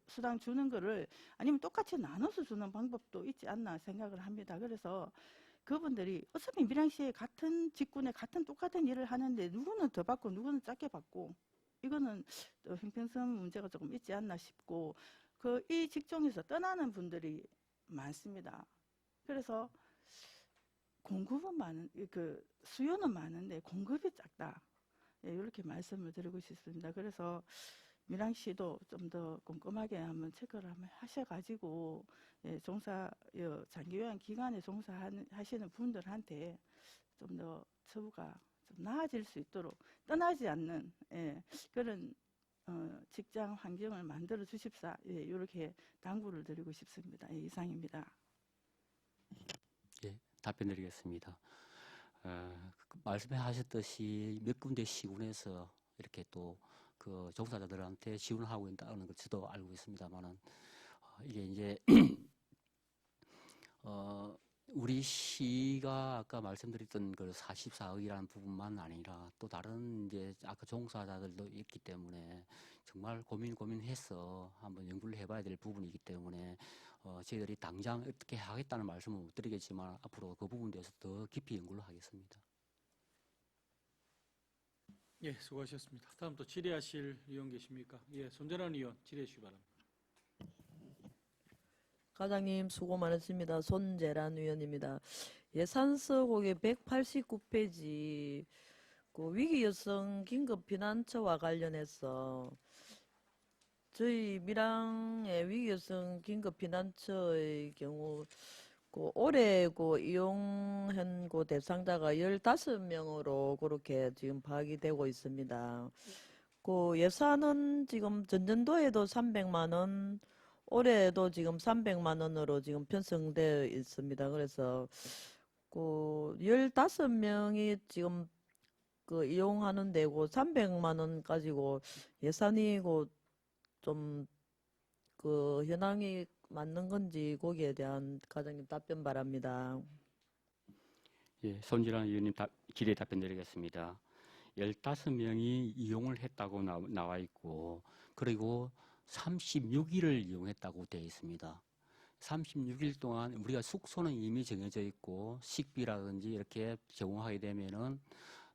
수당 주는 거를 아니면 똑같이 나눠서 주는 방법도 있지 않나 생각을 합니다. 그래서 그분들이 어차피 밀양시에 같은 직군에 똑같은 일을 하는데 누구는 더 받고 누구는 작게 받고 이거는 또 형평성 문제가 조금 있지 않나 싶고 이 직종에서 떠나는 분들이 많습니다. 그래서 공급은 수요는 많은데 공급이 작다. 예, 이렇게 말씀을 드리고 싶습니다. 그래서 밀양시도 좀 더 꼼꼼하게 한번 체크를 한번 하셔가지고 예, 장기요양 기간에 종사하시는 분들한테 좀 더 처우가 좀 나아질 수 있도록 떠나지 않는 그런 직장 환경을 만들어 주십사 이렇게 당부를 드리고 싶습니다. 이상입니다. 예, 답변드리겠습니다. 말씀하셨듯이 몇 군데 시군에서 이렇게 또 그 종사자들한테 지원하고 있다는 걸 저도 알고 있습니다만은 이게 이제 우리 시가 아까 말씀드렸던 그 44억이라는 부분만 아니라 또 다른 이제 아까 종사자들도 있기 때문에 정말 고민해서 한번 연구를 해봐야 될 부분이기 때문에 저희들이 당장 어떻게 하겠다는 말씀은 못 드리겠지만 앞으로 그 부분에 대해서 더 깊이 연구를 하겠습니다. 예, 수고하셨습니다. 다음 또 질의하실 의원 계십니까? 예, 손재란 의원 질의해 주시기 바랍니다. 과장님 수고 많으십니다. 손재란 의원입니다. 예산서 거기 189페이지 그 위기 여성 긴급 피난처와 관련해서 저희 밀양의 위기 여성 긴급 피난처의 경우 그 올해 그 이용한 그 대상자가 15명으로 그렇게 지금 파악이 되고 있습니다. 그 예산은 지금 전년도에도 300만 원, 올해도 지금 300만 원으로 지금 편성되어 있습니다. 그래서 그 15명이 지금 그 이용하는 데고 300만 원 가지고 예산이 좀 그 현황이 맞는 건지 거기에 대한 과장님 답변 바랍니다. 예, 손질환 의원님 질의 답변드리겠습니다. 15명이 이용을 했다고 나와 있고 그리고 36일을 이용했다고 되어 있습니다. 36일 동안 우리가 숙소는 이미 정해져 있고 식비라든지 이렇게 제공하게 되면은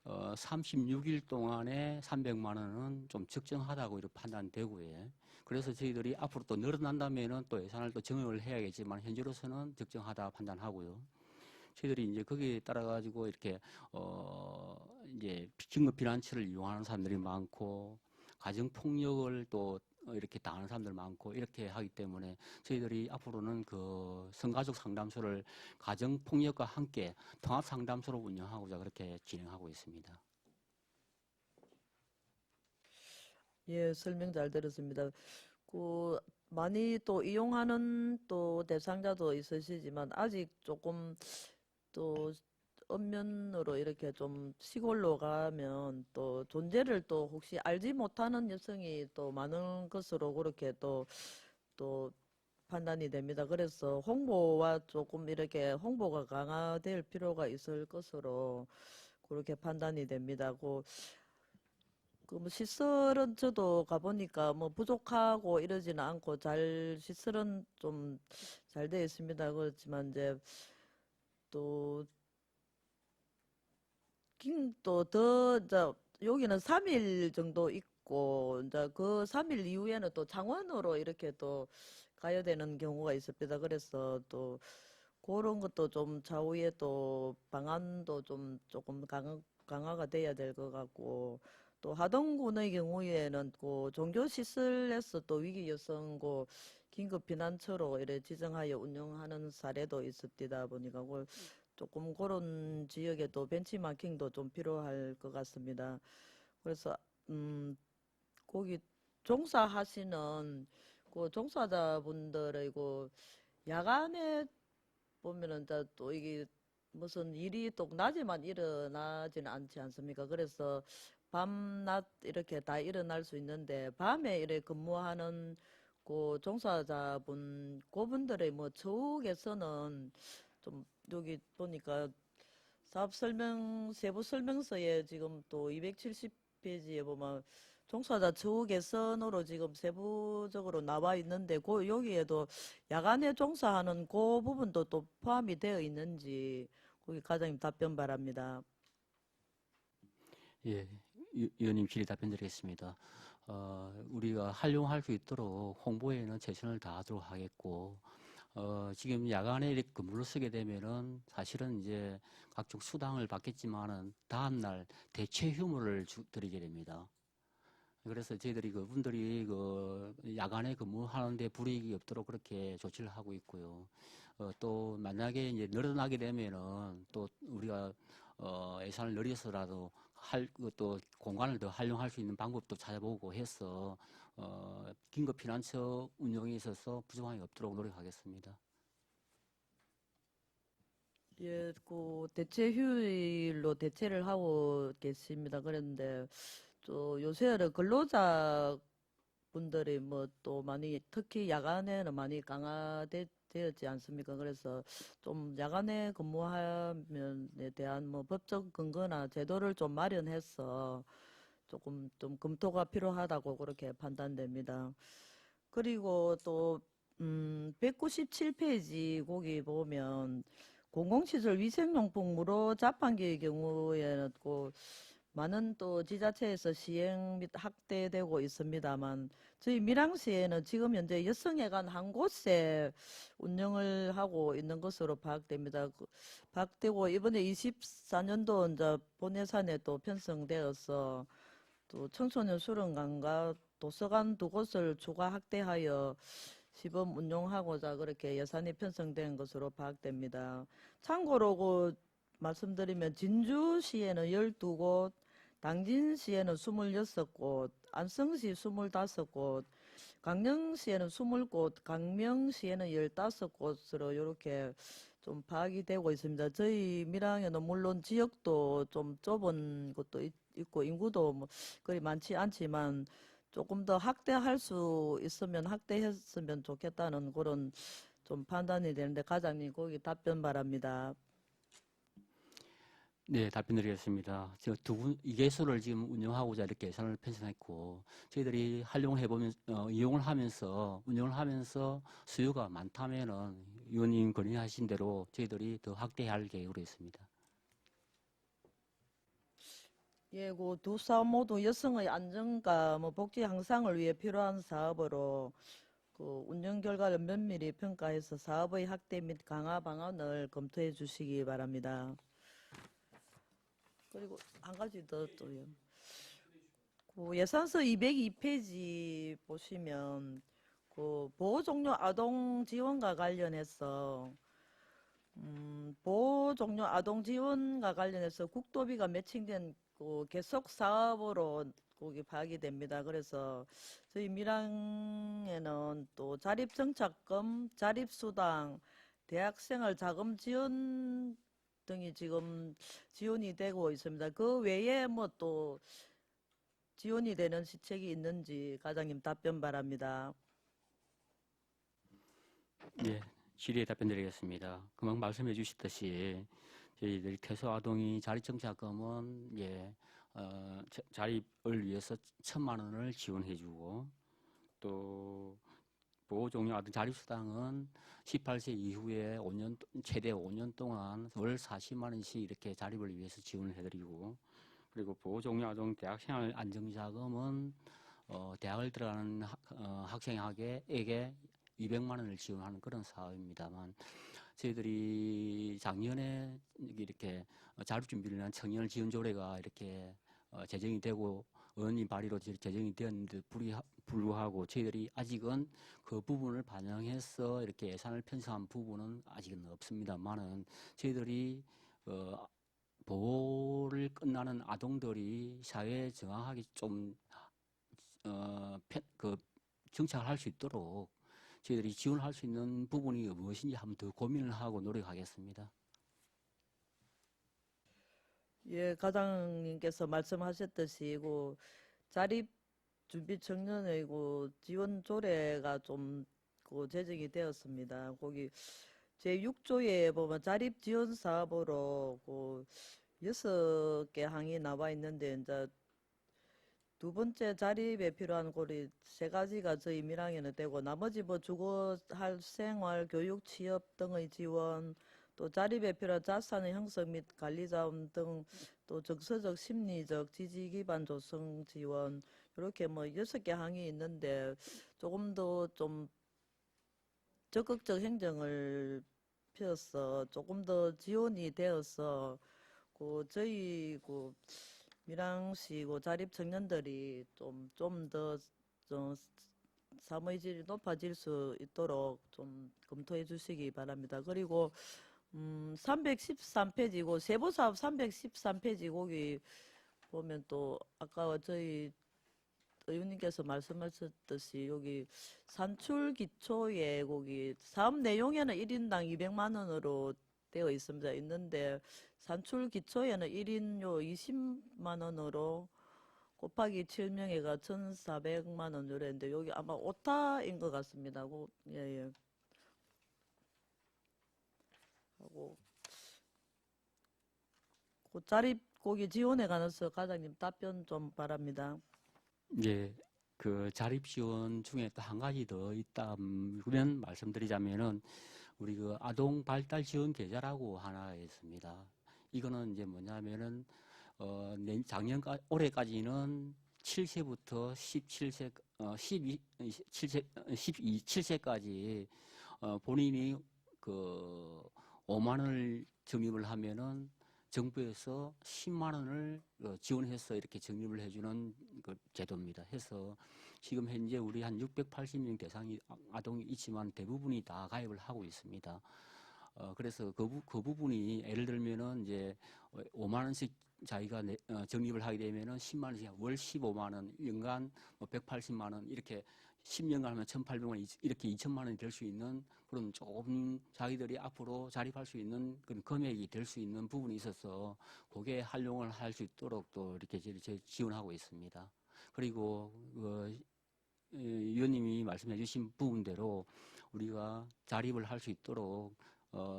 36일 동안에 300만 원은 좀 적정하다고 이렇게 판단되고요. 그래서 저희들이 앞으로 또 늘어난다면은 또 예산을 또 정액을 해야겠지만 현재로서는 적정하다 판단하고요. 저희들이 이제 거기에 따라 가지고 이렇게 이제 긴급 피난처를 이용하는 사람들이 많고 가정 폭력을 또 이렇게 당하는 사람들 많고 이렇게 하기 때문에 저희들이 앞으로는 그 성가족 상담소를 가정 폭력과 함께 통합 상담소로 운영하고자 그렇게 진행하고 있습니다. 예, 설명 잘 들었습니다. 그 많이 또 이용하는 또 대상자도 있으시지만 아직 조금 또 읍면으로 이렇게 좀 시골로 가면 또 존재를 또 혹시 알지 못하는 여성이 또 많은 것으로 그렇게 또 판단이 됩니다. 그래서 홍보와 조금 이렇게 홍보가 강화될 필요가 있을 것으로 그렇게 판단이 됩니다. 뭐 시설은 저도 가보니까 뭐 부족하고 이러지는 않고 시설은 좀 잘 되어 있습니다. 그렇지만 이제 또 여기는 3일 정도 있고 이제 그 3일 이후에는 또 창원으로 이렇게 또 가야 되는 경우가 있습니다. 그래서 또 그런 것도 좀 차후에 또 방안도 좀 조금 강화가 돼야 될 것 같고 또 하동군의 경우에는 그 종교시설에서 또 위기 여성 긴급 피난처로 이래 지정하여 운영하는 사례도 있었다 보니까 조금 그런 지역에도 벤치마킹도 좀 필요할 것 같습니다. 그래서 거기 종사하시는 그 종사자분들의 야간에 보면은 또 이게 무슨 일이 또 낮에만 일어나지는 않지 않습니까? 그래서 밤낮 이렇게 다 일어날 수 있는데 밤에 이렇게 근무하는 그 종사자분 그분들의 뭐 처우에서는 좀 여기 보니까 세부 설명서에 지금 또 270페이지에 보면 종사자 처우 개선으로 지금 세부적으로 나와 있는데 여기에도 야간에 종사하는 그 부분도 또 포함이 되어 있는지 거기 과장님 답변 바랍니다. 예, 위원님 질의 답변드리겠습니다. 우리가 활용할 수 있도록 홍보에는 최선을 다하도록 하겠고, 지금 야간에 이렇게 근무를 쓰게 되면은 사실은 이제 각종 수당을 받겠지만은 다음날 대체 휴무를 드리게 됩니다. 그래서 저희들이 그분들이 그 야간에 근무하는데 불이익이 없도록 그렇게 조치를 하고 있고요. 또 만약에 이제 늘어나게 되면은 또 우리가 예산을 늘려서라도 또 공간을 더 활용할 수 있는 방법도 찾아보고 해서 긴급 피난처 운영에 있어서 부족함이 없도록 노력하겠습니다. 예, 그 대체 휴일로 대체를 하고 계십니다. 그런데 또 요새는 근로자 분들이 뭐 또 많이 특히 야간에는 많이 강화되었지 않습니까? 그래서 좀 야간에 근무하면에 대한 뭐 법적 근거나 제도를 좀 마련해서 조금 좀 검토가 필요하다고 그렇게 판단됩니다. 그리고 또 197페이지 거기 보면 공공시설 위생용품 무료 자판기의 경우에는 그 많은 또 지자체에서 시행 및 확대되고 있습니다만 저희 밀양시에는 지금 현재 여성회관 한 곳에 운영을 하고 있는 것으로 파악됩니다. 파악되고 이번에 24년도 이제 본예산에 또 편성되어서 또 청소년 수련관과 도서관 두 곳을 추가 확대하여 시범 운용하고자 그렇게 예산이 편성된 것으로 파악됩니다. 참고로 그 말씀드리면 진주시에는 12곳, 당진시에는 26곳, 안성시 25곳, 강릉시에는 20곳, 강명시에는 15곳으로 이렇게 좀 파악이 되고 있습니다. 저희 밀양에는 물론 지역도 좀 좁은 곳도 있고 인구도 뭐 그리 많지 않지만 조금 더 확대할 수 있으면 확대했으면 좋겠다는 그런 좀 판단이 되는데 과장님 거기 답변 바랍니다. 네, 답변드리겠습니다. 저 이 개소를 지금 운영하고자 이렇게 예산을 편성했고, 저희들이 이용을 하면서, 운영을 하면서 수요가 많다면은, 의원님 건의하신 대로 저희들이 더 확대할 계획으로 있습니다. 예, 그 두 사업 모두 여성의 안정과 뭐 복지 향상을 위해 필요한 사업으로 그 운영 결과를 면밀히 평가해서 사업의 확대 및 강화 방안을 검토해 주시기 바랍니다. 그리고 한 가지 더 또요. 그 예산서 202페이지 보시면 그 보호 종료 아동 지원과 관련해서 보호 종료 아동 지원과 관련해서 국도비가 매칭된 그 계속 사업으로 거기 파악이 됩니다. 그래서 저희 밀양에는 또 자립정착금, 자립수당, 대학생활 자금 지원 등이 지금 지원이 되고 있습니다. 그 외에 뭐 또 지원이 되는 시책이 있는지 과장님 답변 바랍니다. 네, 질의에 답변드리겠습니다. 금방 말씀해 주셨듯이 저희들 퇴소아동이 자립정착금은 자립을 위해서 1,000만 원을 지원해주고 또 보호종료 아동 자립수당은 18세 이후에 최대 5년 동안 월 40만 원씩 이렇게 자립을 위해서 지원을 해드리고 그리고 보호종료 아동 대학생활 안정자금은 대학을 들어가는 학생에게 200만 원을 지원하는 그런 사업입니다만 저희들이 작년에 이렇게 자립준비를 위한 청년 지원 조례가 이렇게 제정이 되고 의원님 발의로 제정이 되었는데 불구하고 저희들이 아직은 그 부분을 반영해서 이렇게 예산을 편성한 부분은 아직은 없습니다만은 저희들이 보호를 끝나는 아동들이 사회에 정확하게 좀 정착을 할 수 있도록 저희들이 지원할 수 있는 부분이 무엇인지 한번 더 고민을 하고 노력하겠습니다. 예, 과장님께서 말씀하셨듯이 그 자립 준비 청년의 그 지원 조례가 좀 그 제정이 되었습니다. 거기 제6조에 보면 자립 지원 사업으로 그 6개 항이 나와 있는데 이제 두 번째 자립에 필요한 고리 3가지가 저희 밀양에는 되고 나머지 뭐 주거 할 생활 교육 취업 등의 지원 또 자립에 필요한 자산의 형성 및 관리 자원 등 또 정서적 심리적 지지 기반 조성 지원 이렇게 뭐 6개 항이 있는데 조금 더 좀 적극적 행정을 펴서 조금 더 지원이 되어서 저희 밀양시 자립 청년들이 좀 더 사무의 질이 높아질 수 있도록 좀 검토해 주시기 바랍니다. 그리고 313페이지고 세부사업 313페이지 거기 보면 또 아까 저희 의원님께서 말씀하셨듯이 여기 산출 기초에 거기 사업 내용에는 1인당 200만 원으로 되어 있습니다. 있는데 산출 기초에는 1인요 20만 원으로 곱하기 7명에가 1,400만 원 요랬는데 여기 아마 오타인 것 같습니다. 예. 하고 자립 고기 지원에 관해서 과장님 답변 좀 바랍니다. 예, 그 자립 지원 중에 또 한 가지 더 있다면 말씀드리자면은 우리 그 아동 발달 지원 계좌라고 하나 있습니다. 이거는 이제 뭐냐면은 올해까지는 7세부터 17세, 17세까지 본인이 그 5만 원을 적립을 하면은 정부에서 10만 원을 지원해서 이렇게 적립을 해주는 그 제도입니다. 해서 지금 현재 우리 한 680명 대상이 아동이 있지만 대부분이 다 가입을 하고 있습니다. 그래서 그 부분이 예를 들면은 이제 5만 원씩 자기가 적립을 하게 되면은 10만 원씩 월 15만 원, 연간 180만 원 이렇게 10년간 하면 1,800만 원 이렇게 2천만 원이 될 수 있는 그런 조금 자기들이 앞으로 자립할 수 있는 그런 금액이 될 수 있는 부분이 있어서 그게 활용을 할 수 있도록 또 이렇게 지원하고 있습니다. 그리고 위원님이 말씀해 주신 부분대로 우리가 자립을 할 수 있도록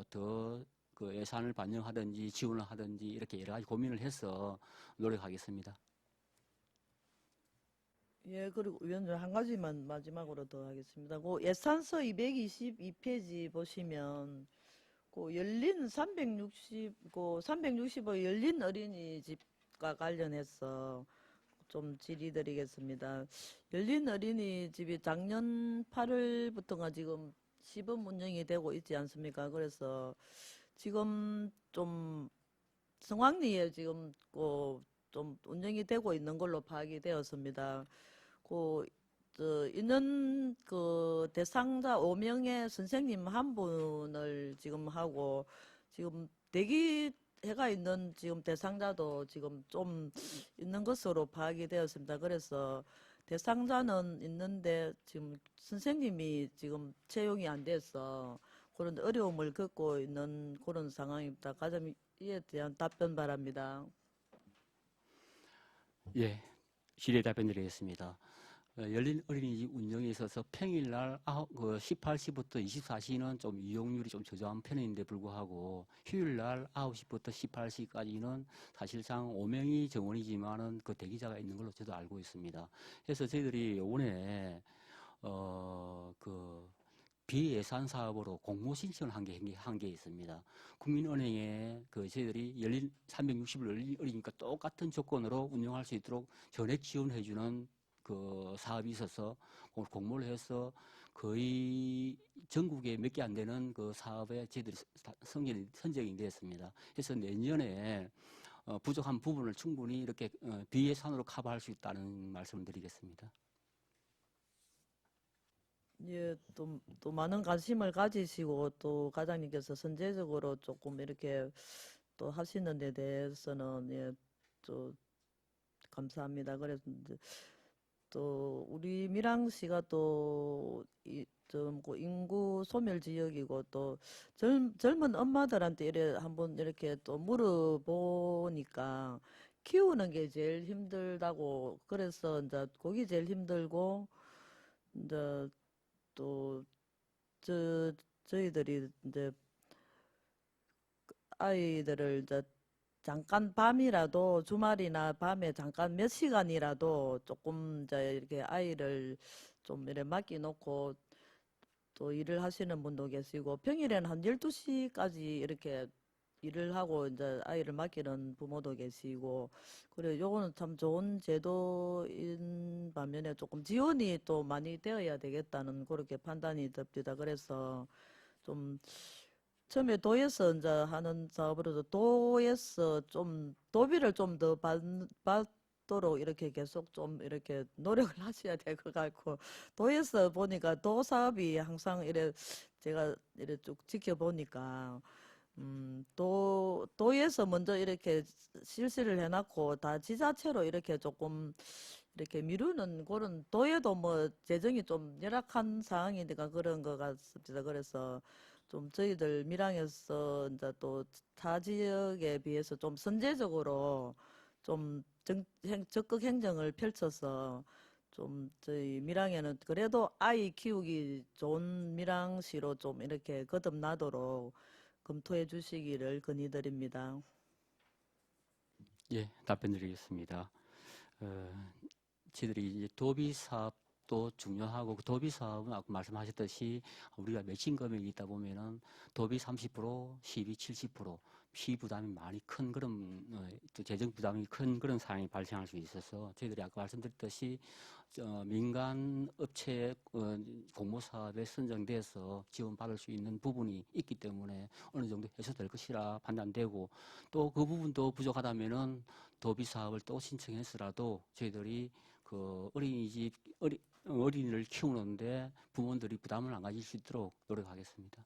더 그 예산을 반영하든지 지원을 하든지 이렇게 여러 가지 고민을 해서 노력하겠습니다. 예, 그리고 위원님 한 가지만 마지막으로 더 하겠습니다. 예산서 222페이지 보시면 열린 360호 열린 어린이집과 관련해서 좀 질의드리겠습니다. 열린 어린이집이 작년 8월부터가 지금 시범 운영이 되고 있지 않습니까? 그래서 지금 좀 성황리에 지금 좀 운영이 되고 있는 걸로 파악이 되었습니다. 있는 대상자 5명의 선생님 한 분을 지금 하고 지금 대기해가 있는 지금 대상자도 지금 좀 있는 것으로 파악이 되었습니다. 그래서 대상자는 있는데 지금 선생님이 지금 채용이 안 돼서 그런 어려움을 겪고 있는 그런 상황입니다. 과장님 이에 대한 답변 바랍니다. 예, 질의 답변드리겠습니다. 열린 어린이집 운영에 있어서 평일날 18시부터 24시는 좀 이용률이 좀 저조한 편인데 불구하고 휴일날 9시부터 18시까지는 사실상 5명이 정원이지만은 그 대기자가 있는 걸로 저도 알고 있습니다. 그래서 저희들이 이번에 비예산 사업으로 공모 신청을 한 게 있습니다. 국민은행에 저희들이 열린 360을 열린 어린이니까 똑같은 조건으로 운영할 수 있도록 전액 지원해주는 그 사업이 있어서 공모를 해서 거의 전국에 몇 개 안 되는 그 사업에 저희들이 선정이 되었습니다. 그래서 내년에 부족한 부분을 충분히 이렇게 비예산으로 커버할 수 있다는 말씀을 드리겠습니다. 예, 또 많은 관심을 가지시고 또 과장님께서 선제적으로 조금 이렇게 또 하시는 데 대해서는 예, 또 감사합니다. 그래서 또 우리 밀양시가 또 좀 인구 소멸 지역이고 또 젊은 엄마들한테 한번 이렇게 또 물어보니까 키우는 게 제일 힘들다고 그래서 이제 그게 제일 힘들고 이제 또 저희들이 이제 아이들을 이제 잠깐 밤이라도 주말이나 밤에 잠깐 몇 시간이라도 조금 이제 이렇게 아이를 좀 이렇게 맡겨놓고 또 일을 하시는 분도 계시고 평일에는 한 12시까지 이렇게 일을 하고 이제 아이를 맡기는 부모도 계시고 그래 요거는 참 좋은 제도인 반면에 조금 지원이 또 많이 되어야 되겠다는 그렇게 판단이 듭니다. 그래서 좀 처음에 도에서 이제 하는 사업으로도 도에서 좀 도비를 좀 더 받도록 이렇게 계속 좀 이렇게 노력을 하셔야 될 것 같고 도에서 보니까 도 사업이 항상 이래 제가 이래 쭉 지켜보니까 도에서 먼저 이렇게 실시를 해놨고 다 지자체로 이렇게 조금 이렇게 미루는 그런 도에도 뭐 재정이 좀 열악한 상황이니까 그런 것 같습니다. 그래서 좀 저희들 밀양에서 이제 또 타 지역에 비해서 좀 선제적으로 좀 적극 행정을 펼쳐서 좀 저희 밀양에는 그래도 아이 키우기 좋은 밀양시로 좀 이렇게 거듭나도록 검토해 주시기를 건의드립니다. 예, 답변드리겠습니다. 저희들이 이제 도비 사업도 중요하고 그 도비 사업은 아까 말씀하셨듯이 우리가 매칭 금액이 있다 보면은 도비 30%, 시비 70%, 피부담이 많이 큰 그런 또 재정 부담이 큰 그런 상황이 발생할 수 있어서 저희들이 아까 말씀드렸듯이 민간 업체 공모 사업에 선정돼서 지원받을 수 있는 부분이 있기 때문에 어느 정도 해소될 것이라 판단되고 또 그 부분도 부족하다면은 도비 사업을 또 신청해서라도 저희들이 그 어린이집 어린이를 키우는데 부모들이 부담을 안 가질 수 있도록 노력하겠습니다.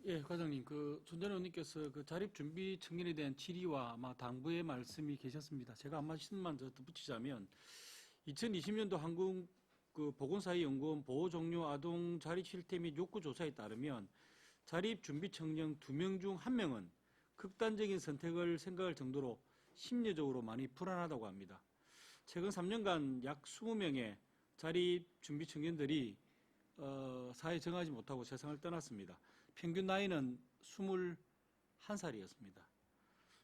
예, 과장님, 그 손전 의원님께서 그 자립 준비 청년에 대한 질의와 아마 당부의 말씀이 계셨습니다. 제가 아마 말씀만 더 덧붙이자면 2020년도 한국 그 보건사회연구원 보호 종료 아동 자립 실태 및 욕구 조사에 따르면 자립 준비 청년 2명 중 1명은 극단적인 선택을 생각할 정도로 심리적으로 많이 불안하다고 합니다. 최근 3년간 약 20명의 자립 준비 청년들이 사회 정하지 못하고 세상을 떠났습니다. 평균 나이는 21살이었습니다.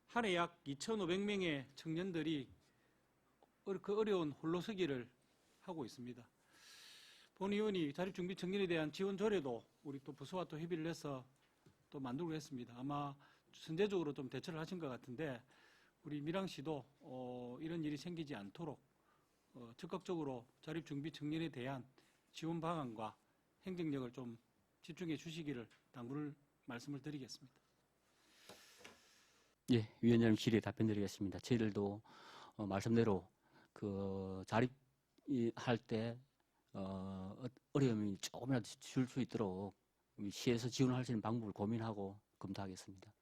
한 해 약 2,500명의 청년들이 그 어려운 홀로서기를 하고 있습니다. 본 의원이 자립준비 청년에 대한 지원 조례도 우리 또 부서와 또 협의를 해서 또 만들고 했습니다. 아마 선제적으로 좀 대처를 하신 것 같은데 우리 밀양시도 이런 일이 생기지 않도록 적극적으로 자립준비 청년에 대한 지원 방안과 행정력을 좀 집중해 주시기를 당부를 말씀을 드리겠습니다. 예, 위원장님 질의에 답변드리겠습니다. 저희들도 말씀대로 그 자립할 때 어려움이 조금이라도 줄 수 있도록 시에서 지원할 수 있는 방법을 고민하고 검토하겠습니다.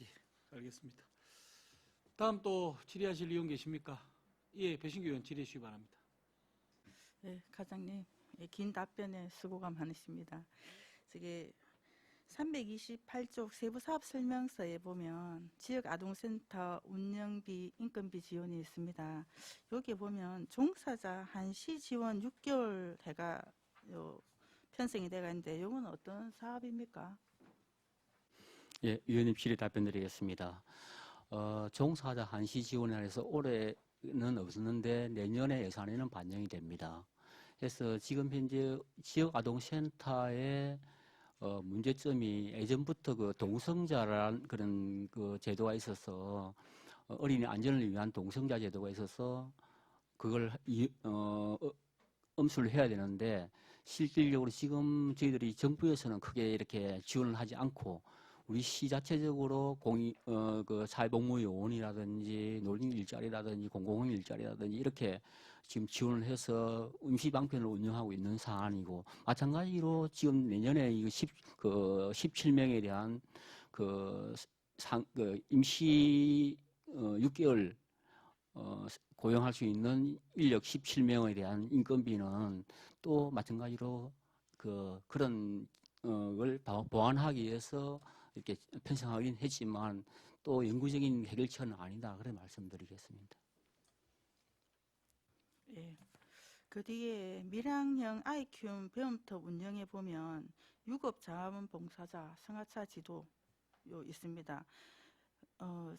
예, 알겠습니다. 다음 또 질의하실 의원 계십니까? 예, 배신규 의원 질의해 주시기 바랍니다. 네, 과장님, 예, 긴 답변에 수고가 많으십니다. 저기 328쪽 세부사업설명서에 보면 지역아동센터 운영비, 인건비 지원이 있습니다. 여기 보면 종사자 한시 지원 6개월 해가 편성이 돼가 있는데 이건 어떤 사업입니까? 예, 위원님 질의 답변드리겠습니다. 종사자 한시 지원에 대해서 올해는 없었는데 내년에 예산에는 반영이 됩니다. 그래서 지금 현재 지역아동센터의 문제점이 예전부터 그 동성자라는 그런 그 제도가 있어서 어린이 안전을 위한 동성자 제도가 있어서 그걸 엄수를 해야 되는데 실질적으로 지금 저희들이 정부에서는 크게 이렇게 지원을 하지 않고 우리 시 자체적으로 그 사회복무요원이라든지 노인 일자리라든지 공공형 일자리라든지 이렇게 지금 지원을 해서 임시방편을 운영하고 있는 사안이고 마찬가지로 지금 내년에 이거 17명에 대한 그 임시 6개월 고용할 수 있는 인력 17명에 대한 인건비는 또 마찬가지로 그런 걸 보완하기 위해서 이렇게 편성하긴 했지만 또 영구적인 해결책은 아니다. 그래 말씀드리겠습니다. 예. 그 뒤에 밀양형 아이 키움 배움터 운영에 보면 유급자원봉사자 성하차 지도 있습니다.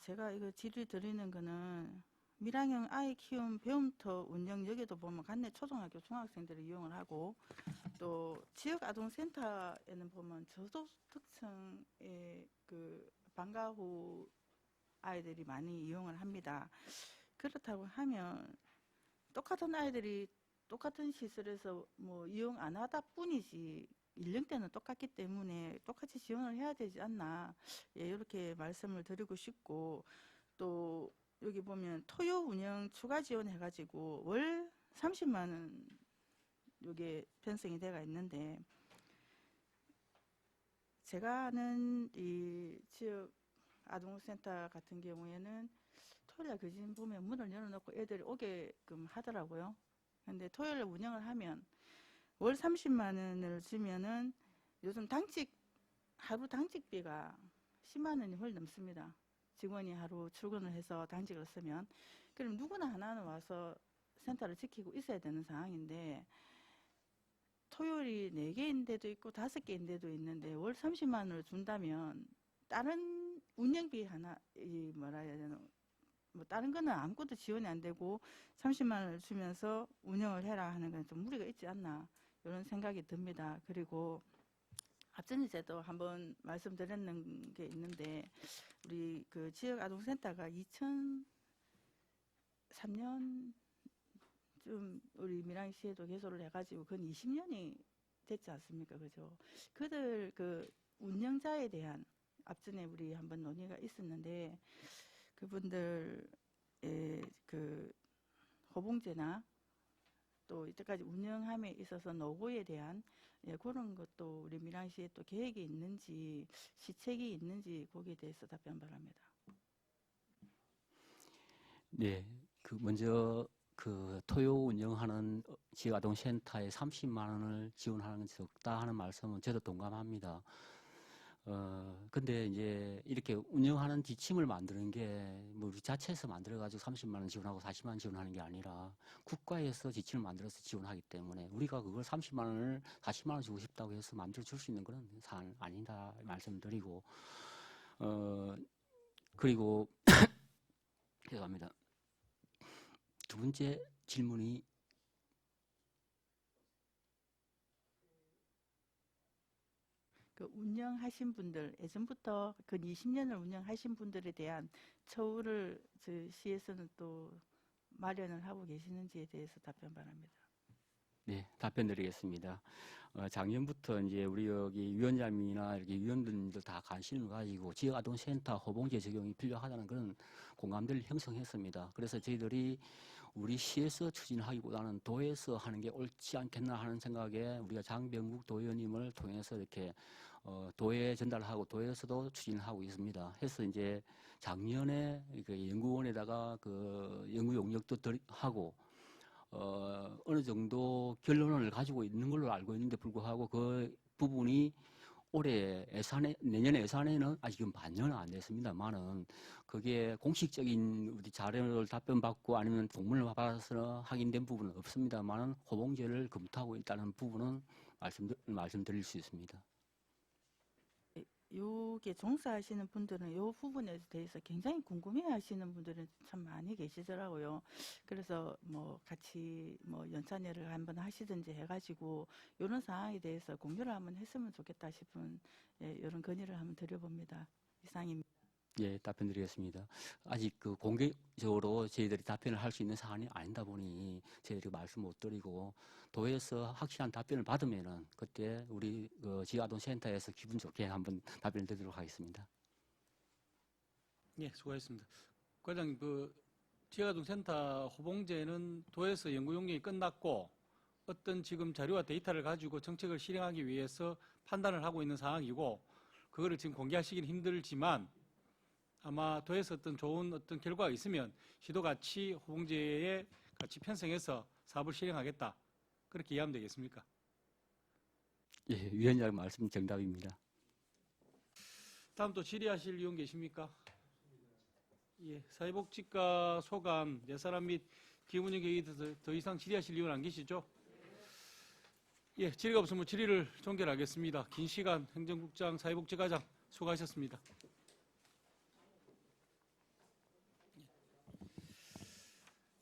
제가 이거 질의 드리는 거는 밀양형 아이 키움 배움터 운영 여기도 보면 관내 초등학교 중학생들이 이용을 하고 또 지역 아동센터에는 보면 저소득층의 그 방과 후 아이들이 많이 이용을 합니다. 그렇다고 하면 똑같은 아이들이 똑같은 시설에서 뭐 이용 안 하다 뿐이지 연령대는 똑같기 때문에 똑같이 지원을 해야 되지 않나, 예, 이렇게 말씀을 드리고 싶고, 또 여기 보면 토요 운영 추가 지원 해가지고 월 30만 원 요게 편성이 돼가 있는데, 제가 아는 이 지역 아동센터 같은 경우에는 토요일날 그집 보면 문을 열어놓고 애들이 오게끔 하더라고요. 근데 토요일에 운영을 하면 월 30만 원을 주면은 요즘 하루 당직비가 10만 원이 훨 넘습니다. 직원이 하루 출근을 해서 당직을 쓰면. 그럼 누구나 하나는 와서 센터를 지키고 있어야 되는 상황인데, 토요일이 4개인 데도 있고 5개인 데도 있는데 월 30만 원을 준다면 다른 운영비 하나, 뭐라 해야 되나, 뭐 다른 거는 아무것도 지원이 안 되고 30만 원을 주면서 운영을 해라 하는 건 좀 무리가 있지 않나, 이런 생각이 듭니다. 그리고 앞전에 제도 한번 말씀드렸는 게 있는데, 우리 그 지역 아동센터가 2003년쯤 우리 밀양시에도 개소를 해가지고 그건 20년이 됐지 않습니까? 그죠? 그들 그 운영자에 대한 앞전에 우리 한번 논의가 있었는데, 그분들의 그 호봉제나 또 이때까지 운영함에 있어서 노고에 대한, 예, 그런 것도 우리 밀양시에 또 계획이 있는지 시책이 있는지 거기에 대해서 답변 바랍니다. 네, 그 먼저 그 토요 운영하는 지역 아동센터에 30만 원을 지원하는 건 적다 하는 말씀은 저도 동감합니다. 근데 이제 이렇게 운영하는 지침을 만드는 게 뭐 우리 자체에서 만들어가지고 30만 원 지원하고 40만 원 지원하는 게 아니라 국가에서 지침을 만들어서 지원하기 때문에 우리가 그걸 30만 원을 40만 원 주고 싶다고 해서 만들어 줄 수 있는 그런 사안 아니다 말씀드리고, 그리고 죄송합니다. 두 번째 질문이 그 운영하신 분들, 예전부터 그 20년을 운영하신 분들에 대한 처우를 저 시에서는 또 마련을 하고 계시는지에 대해서 답변 바랍니다. 네, 답변 드리겠습니다. 작년부터 이제 우리 여기 위원장님이나 이렇게 위원들도 다 관심을 가지고 지역 아동센터 호봉제 적용이 필요하다는 그런 공감대를 형성했습니다. 그래서 저희들이 우리 시에서 추진하기보다는 도에서 하는 게 옳지 않겠나 하는 생각에 우리가 장병국 도의원님을 통해서 이렇게 도에 전달하고 도에서도 추진하고 있습니다. 해서 이제 작년에 그 연구원에다가 그 연구 용역도 하고 어느 정도 결론을 가지고 있는 걸로 알고 있는데 불구하고 그 부분이 올해 내년 예산에는 아직은 반영은 안 됐습니다만은 그게 공식적인 우리 자료를 답변받고 아니면 공문을 받아서 확인된 부분은 없습니다만은 호봉제를 검토하고 있다는 부분은 말씀드릴 수 있습니다. 요게 종사하시는 분들은 요 부분에 대해서 굉장히 궁금해하시는 분들은 참 많이 계시더라고요. 그래서 뭐 같이 뭐 연찬회를 한번 하시든지 해가지고 이런 상황에 대해서 공유를 한번 했으면 좋겠다 싶은, 예, 이런 건의를 한번 드려봅니다. 이상입니다. 예, 답변드리겠습니다. 아직 그 공개적으로 저희들이 답변을 할 수 있는 사안이 아니다 보니 저희들이 말씀 못 드리고 도에서 확실한 답변을 받으면은 그때 우리 그 지역아동센터에서 기분 좋게 한번 답변을 드리도록 하겠습니다. 예, 수고하셨습니다. 과장님, 그 지역아동센터 호봉제는 도에서 연구 용역이 끝났고 어떤 지금 자료와 데이터를 가지고 정책을 실행하기 위해서 판단을 하고 있는 상황이고, 그거를 지금 공개하시기는 힘들지만 아마 도에서 어떤 좋은 어떤 결과가 있으면 시도 같이 호봉제에 같이 편성해서 사업을 실행하겠다, 그렇게 이해하면 되겠습니까? 예, 위원장 말씀 정답입니다. 다음 또 질의하실 의원 계십니까? 예, 사회복지과 소감, 예산안 및 기운운영 계획에 대해서 더 이상 질의하실 의원 안 계시죠? 예, 질의가 없으면 질의를 종결하겠습니다. 긴 시간 행정국장, 사회복지과장 수고하셨습니다.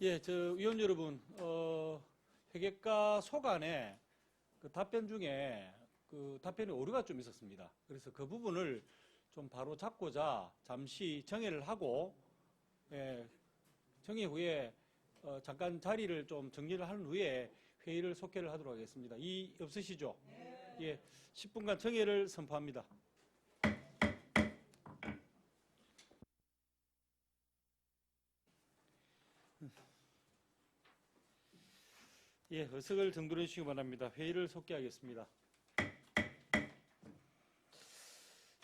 예, 위원 여러분, 회계과 소관에 그 답변 중에 그 답변에 오류가 좀 있었습니다. 그래서 그 부분을 좀 바로 잡고자 잠시 정회를 하고, 예, 정회 후에 잠깐 자리를 좀 정리를 한 후에 회의를 속개를 하도록 하겠습니다. 이의 없으시죠? 예, 10분간 정회를 선포합니다. 예, 의석을 정돈해 주시기 바랍니다. 회의를 속개하겠습니다.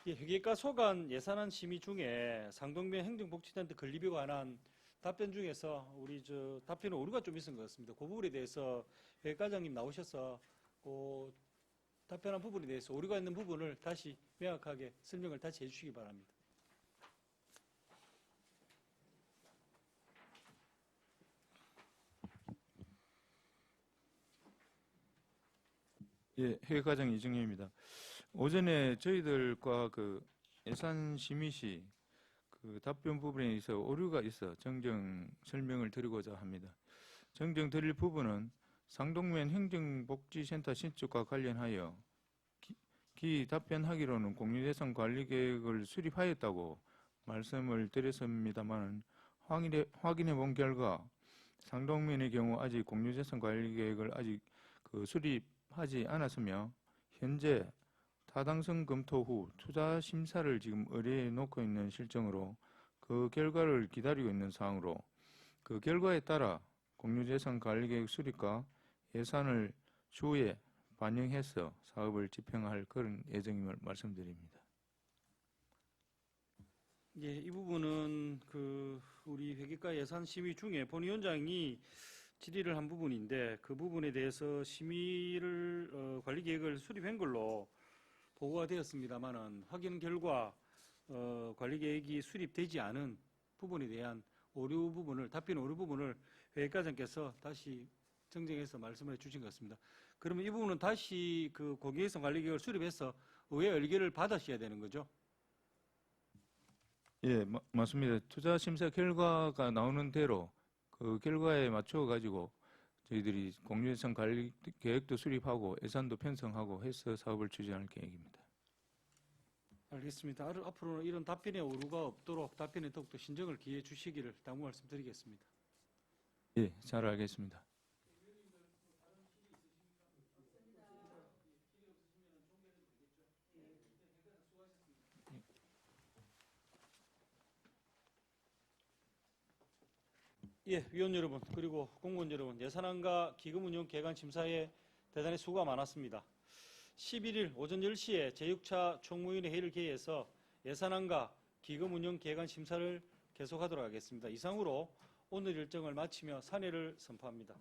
예, 회계과 소관 예산안 심의 중에 상동면 행정복지단체 건립에 관한 답변 중에서 우리 답변에 오류가 좀 있은 것 같습니다. 그 부분에 대해서 회계과장님 나오셔서 그 답변한 부분에 대해서 오류가 있는 부분을 다시 명확하게 설명을 다시 해주시기 바랍니다. 예, 회계과장 이정현입니다. 오전에 저희들과 그 예산 심의 시 그 답변 부분에 있어 오류가 있어 정정 설명을 드리고자 합니다. 정정 드릴 부분은 상동면 행정복지센터 신축과 관련하여 기 답변하기로는 공유재산 관리계획을 수립하였다고 말씀을 드렸습니다만 확인해 본 결과 상동면의 경우 아직 공유재산 관리계획을 아직 수립하지 않았으며 현재 타당성 검토 후 투자 심사를 지금 의뢰해 놓고 있는 실정으로 그 결과를 기다리고 있는 사항으로 그 결과에 따라 공유재산 관리계획 수립과 예산을 추후에 반영해서 사업을 집행할 그런 예정임을 말씀드립니다. 예, 이 부분은 우리 회계과 예산 심의 중에 본위원장이 질의를 한 부분인데 그 부분에 대해서 심의를 관리 계획을 수립한 걸로 보고가 되었습니다만은 확인 결과 관리 계획이 수립되지 않은 부분에 대한 오류 부분을 답변 오류 부분을 회계과장께서 다시 정정해서 말씀을 해주신 것 같습니다. 그러면 이 부분은 다시 그 공유재산 관리 계획을 수립해서 의회 의결을 받으셔야 되는 거죠? 예, 맞습니다. 투자 심사 결과가 나오는 대로 그 결과에 맞춰 가지고 저희들이 공유재산 관리 계획도 수립하고 예산도 편성하고 해서 사업을 추진할 계획입니다. 알겠습니다. 앞으로는 이런 답변에 오류가 없도록 답변에 더욱더 신중을 기해 주시기를 당부 말씀드리겠습니다. 예, 잘 알겠습니다. 예, 위원 여러분 그리고 공무원 여러분, 예산안과 기금운용 개관 심사에 대단히 수고가 많았습니다. 11일 오전 10시에 제6차 총무위원회 회의를 개의해서 예산안과 기금운용 개관 심사를 계속하도록 하겠습니다. 이상으로 오늘 일정을 마치며 산회를 선포합니다.